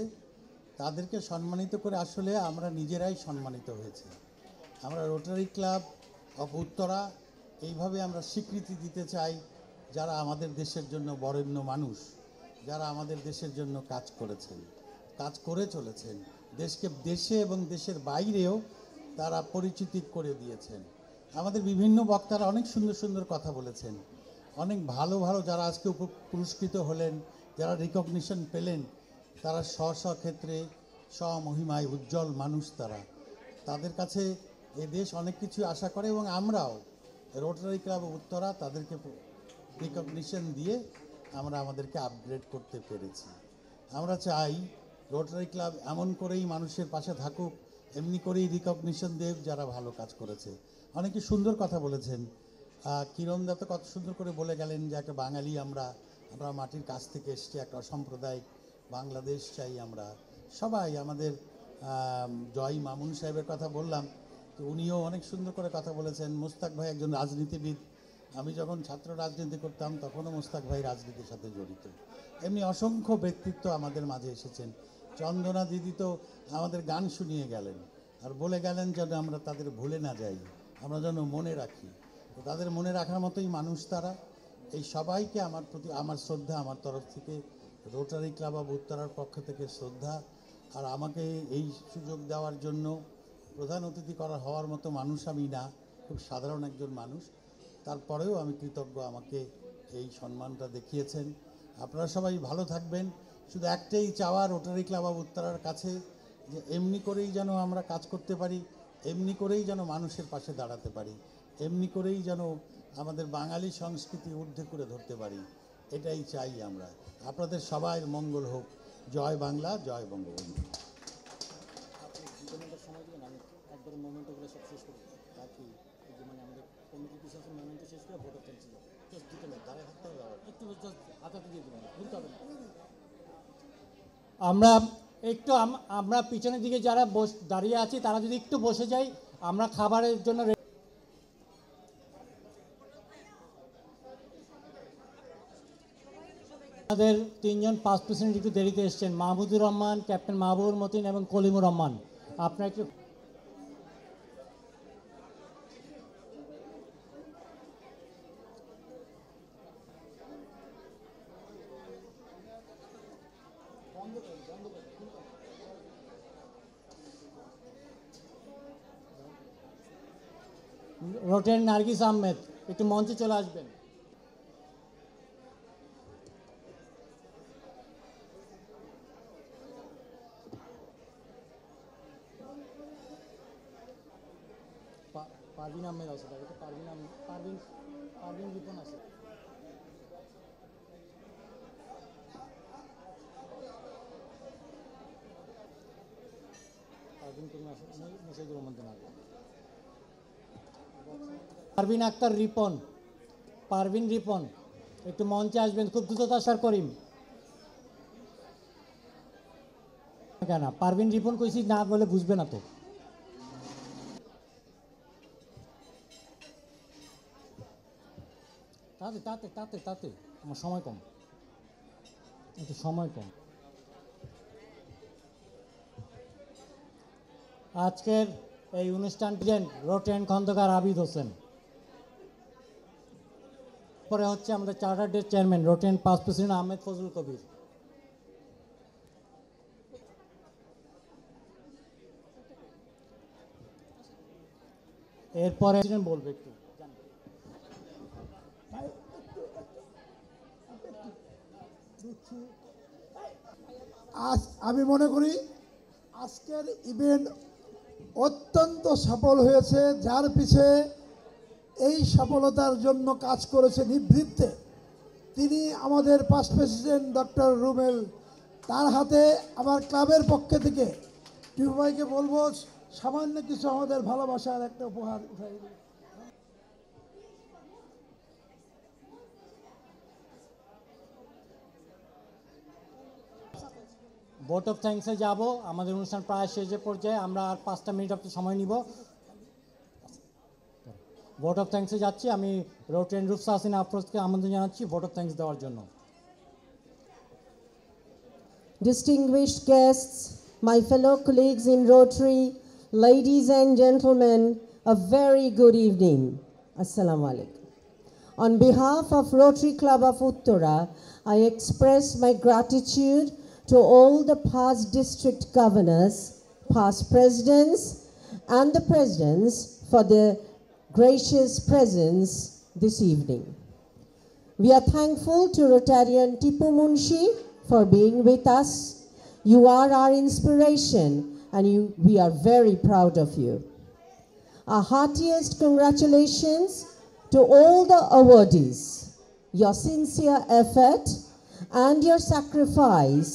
তাদেরকে সম্মানিত করে আসলে আমরা নিজেরাই সম্মানিত হয়েছি। আমরা রোটারি ক্লাব অফ উত্তরা এইভাবে আমরা স্বীকৃতি দিতে চাই যারা আমাদের দেশের জন্য বরেণ্য মানুষ, যারা আমাদের দেশের জন্য কাজ করেছেন, কাজ করে চলেছেন, দেশে এবং দেশের বাইরেও তারা পরিচিতি করে দিয়েছেন। আমাদের বিভিন্ন বক্তারা অনেক সুন্দর সুন্দর কথা বলেছেন, অনেক ভালো ভালো যারা আজকে পুরস্কৃত হলেন, যারা রিকগনিশন পেলেন, তারা স্ব ক্ষেত্রে স্বমহিমায় উজ্জ্বল মানুষ। তাদের কাছে এ দেশ অনেক কিছু আশা করে এবং আমরাও রোটারি ক্লাব উত্তরা তাদেরকে রিকগনিশন দিয়ে আমরা আমাদেরকে আপগ্রেড করতে পেরেছি। আমরা চাই রোটারি ক্লাব এমন করেই মানুষের পাশে থাকুক, এমনি করেই রিকগনিশন দেব যারা ভালো কাজ করেছে। অনেকে সুন্দর কথা বলেছেন, কিরণ দা তো কত সুন্দর করে বলে গেলেন যে একটা বাঙালি আমরা মাটির কাছ থেকে এসছি, একটা অসাম্প্রদায়িক বাংলাদেশ চাই আমরা সবাই। আমাদের জয় মামুন সাহেবের কথা বললাম, তো উনিও অনেক সুন্দর করে কথা বলেছেন। মোস্তাক ভাই একজন রাজনীতিবিদ, আমি যখন ছাত্র রাজনীতি করতাম তখনও মোস্তাক ভাই রাজনীতির সাথে জড়িত। এমনি অসংখ্য ব্যক্তিত্ব আমাদের মাঝে এসেছেন। চন্দনা দিদি তো আমাদের গান শুনিয়ে গেলেন আর বলে গেলেন যেন আমরা তাদের ভুলে না যাই, আমরা যেন মনে রাখি। তো তাদের মনে রাখার মতোই মানুষ তারা। এই সবাইকে আমার প্রতি আমার শ্রদ্ধা, আমার তরফ থেকে রোটারি ক্লাব অফ উত্তরার পক্ষ থেকে শ্রদ্ধা। আর আমাকে এই সুযোগ দেওয়ার জন্য প্রধান অতিথি হওয়ার মতো মানুষ আমি না, খুব সাধারণ একজন মানুষ, তারপরেও আমি কৃতজ্ঞ আমাকে এই সম্মানটা দেখিয়েছেন। আপনারা সবাই ভালো থাকবেন। শুধু একটাই চাওয়া রোটারি ক্লাব অফ উত্তরার কাছে, যে এমনি করেই যেন আমরা কাজ করতে পারি, এমনি করেই যেন মানুষের পাশে দাঁড়াতে পারি, এমনি করেই যেন আমাদের বাঙালি সংস্কৃতি ঊর্ধ্বে করে ধরতে পারি, এটাই চাই আমরা। আপনাদের সবার মঙ্গল হোক। জয় বাংলা, জয় বঙ্গবন্ধু। আমরা পিছনের দিকে যারা দাঁড়িয়ে আছি তারা যদি একটু বসে যাই, আমরা খাবারের জন্য আমাদের তিনজন পাঁচ প্রেসিডেন্ট একটু দেরিতে এসছেন, মাহমুদুর রহমান, ক্যাপ্টেন মাহবুবুর মতিন এবং কলিমুর রহমান। আপনারা একটু রোটেন নার্গিস আহমেদ একটু মঞ্চে চলে আসবেন। পারভিন আহমেদ আছে, পারভিন রিপন আছে। পারভিন আক্তার রিপন, পারভিন রিপন একটু মঞ্চে আসবেন, খুব দ্রুত আসার করিম। কেন পারভিন রিপন কইছি না বলে বুঝবে না তো। তাতে আমার সময় কম, একটু সময় কম। আজকের এই অনুষ্ঠানটি রোটেন খন্দকার আবিদ হোসেন, পরে হচ্ছে আমাদের চার্টার্ডের চেয়ারম্যান রোটেন পাঁচ প্রেসিডেন্ট আহমেদ ফজলুল কবির। এরপরে বলবে একটু আজ আমি মনে করি আজকের ইভেন্ট অত্যন্ত সফল হয়েছে, যার পিছে এই সফলতার জন্য কাজ করেছে নিভৃতে তিনি আমাদের পাস্ট প্রেসিডেন্ট ডক্টর রুমেল। তার হাতে আমার ক্লাবের পক্ষ থেকে টিপু ভাইকে বলবো সামান্য কিছু আমাদের ভালোবাসার একটা উপহার উঠাই। ভোট অফ থ্যাঙ্কসে যাব। আমাদের অনুষ্ঠান প্রায় শেষের পর্যায়ে, আমরা আর 5টা মিনিট সময় নিব। ভোট অফ থ্যাঙ্কসে যাচ্ছি। আমি রোটেন রুফসা হাসিনা আফরোজকে আমন্ত্রণ জানাচ্ছি ভোট অফ থ্যাঙ্কস দেওয়ার জন্য। Distinguished guests, my fellow colleagues in Rotary, ladies and gentlemen, a very good evening. Assalamu alaikum. On behalf of Rotary Club of Uttara, I express my gratitude to all the past district governors, past presidents, and the presidents for their gracious presence this evening. We are thankful to Rotarian Tipu Munshi for being with us. You are our inspiration and we are very proud of you. Our heartiest congratulations to all the awardees. Your sincere effort and your sacrifice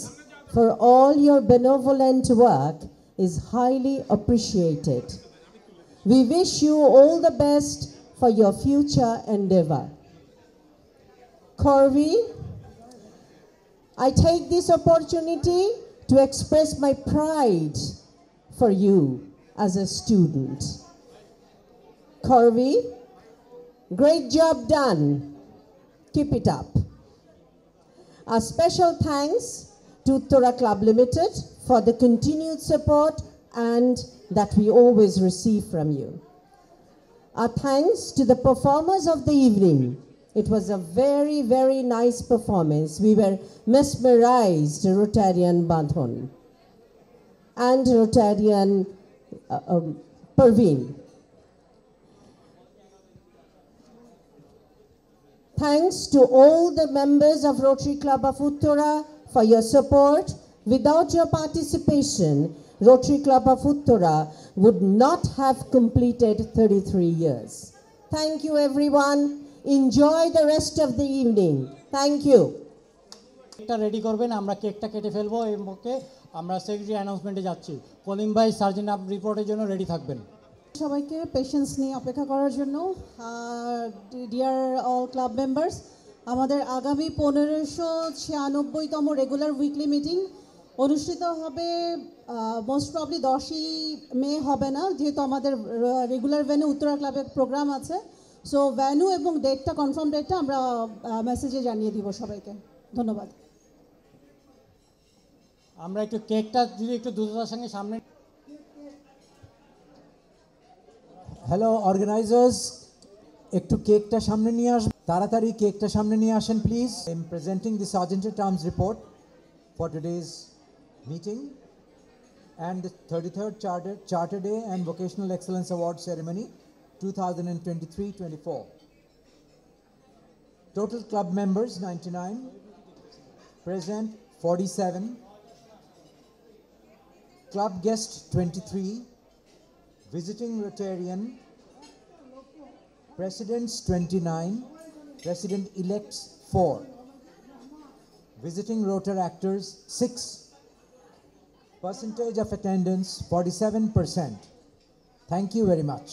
for all your benevolent work is highly appreciated. We wish you all the best for your future endeavor. Corvi, I take this opportunity to express my pride for you as a student. Corvi, great job done. Keep it up. A special thanks to Uttara Club Limited for the continued support and that we always receive from you. Our thanks to the performers of the evening. It was a very, very nice performance. We were mesmerized, Rotarian Bandhon and Rotarian Parveen. Thanks to all the members of Rotary Club of Uttara for your support. Without your participation, Rotary Club of Uttara would not have completed 33 years. Thank you everyone. Enjoy the rest of the evening. Thank you. কেকটা ready করবেন, আমরা কেকটা কেটে ফেলবো। এই মুখে আমরা secretary অ্যানাউন্সমেন্টে যাচ্ছি। কলিম ভাই সার্জেন্ট আপ রিপোর্টের জন্য রেডি থাকবেন। সবাইকে পেশেন্স নিয়ে অপেক্ষা করার জন্য। ডিয়ার অল ক্লাব মেম্বার্স, আমাদের আগামী 1596তম রেগুলার উইকলি মিটিং অনুষ্ঠিত হবে মোস্ট প্রবলি 10ই মে হবে না, যেহেতু আমাদের রেগুলার ভেন্যু উত্তরা ক্লাবের প্রোগ্রাম আছে। সো ভেন্যু এবং ডেটটা কনফার্ম ডেটটা আমরা মেসেজে জানিয়ে দিব সবাইকে। ধন্যবাদ। আমরা একটু কেকটা যদি একটু দ্রুততার সঙ্গে সামনে। হ্যালো অর্গানাইজার্স, একটু কেকটা সামনে নিয়ে আসবেন, তাড়াতাড়ি কেকটা সামনে নিয়ে আসেন please. I am presenting the sergeant at arms report for today's meeting and the 33rd Charter Day and Vocational Excellence Award Ceremony 2023-24. Total club members 99, present 47, club guest 23, visiting Rotarian, presidents 29, president-elects 4, visiting Rotar actors 6, percentage of attendance 47%. Thank you very much.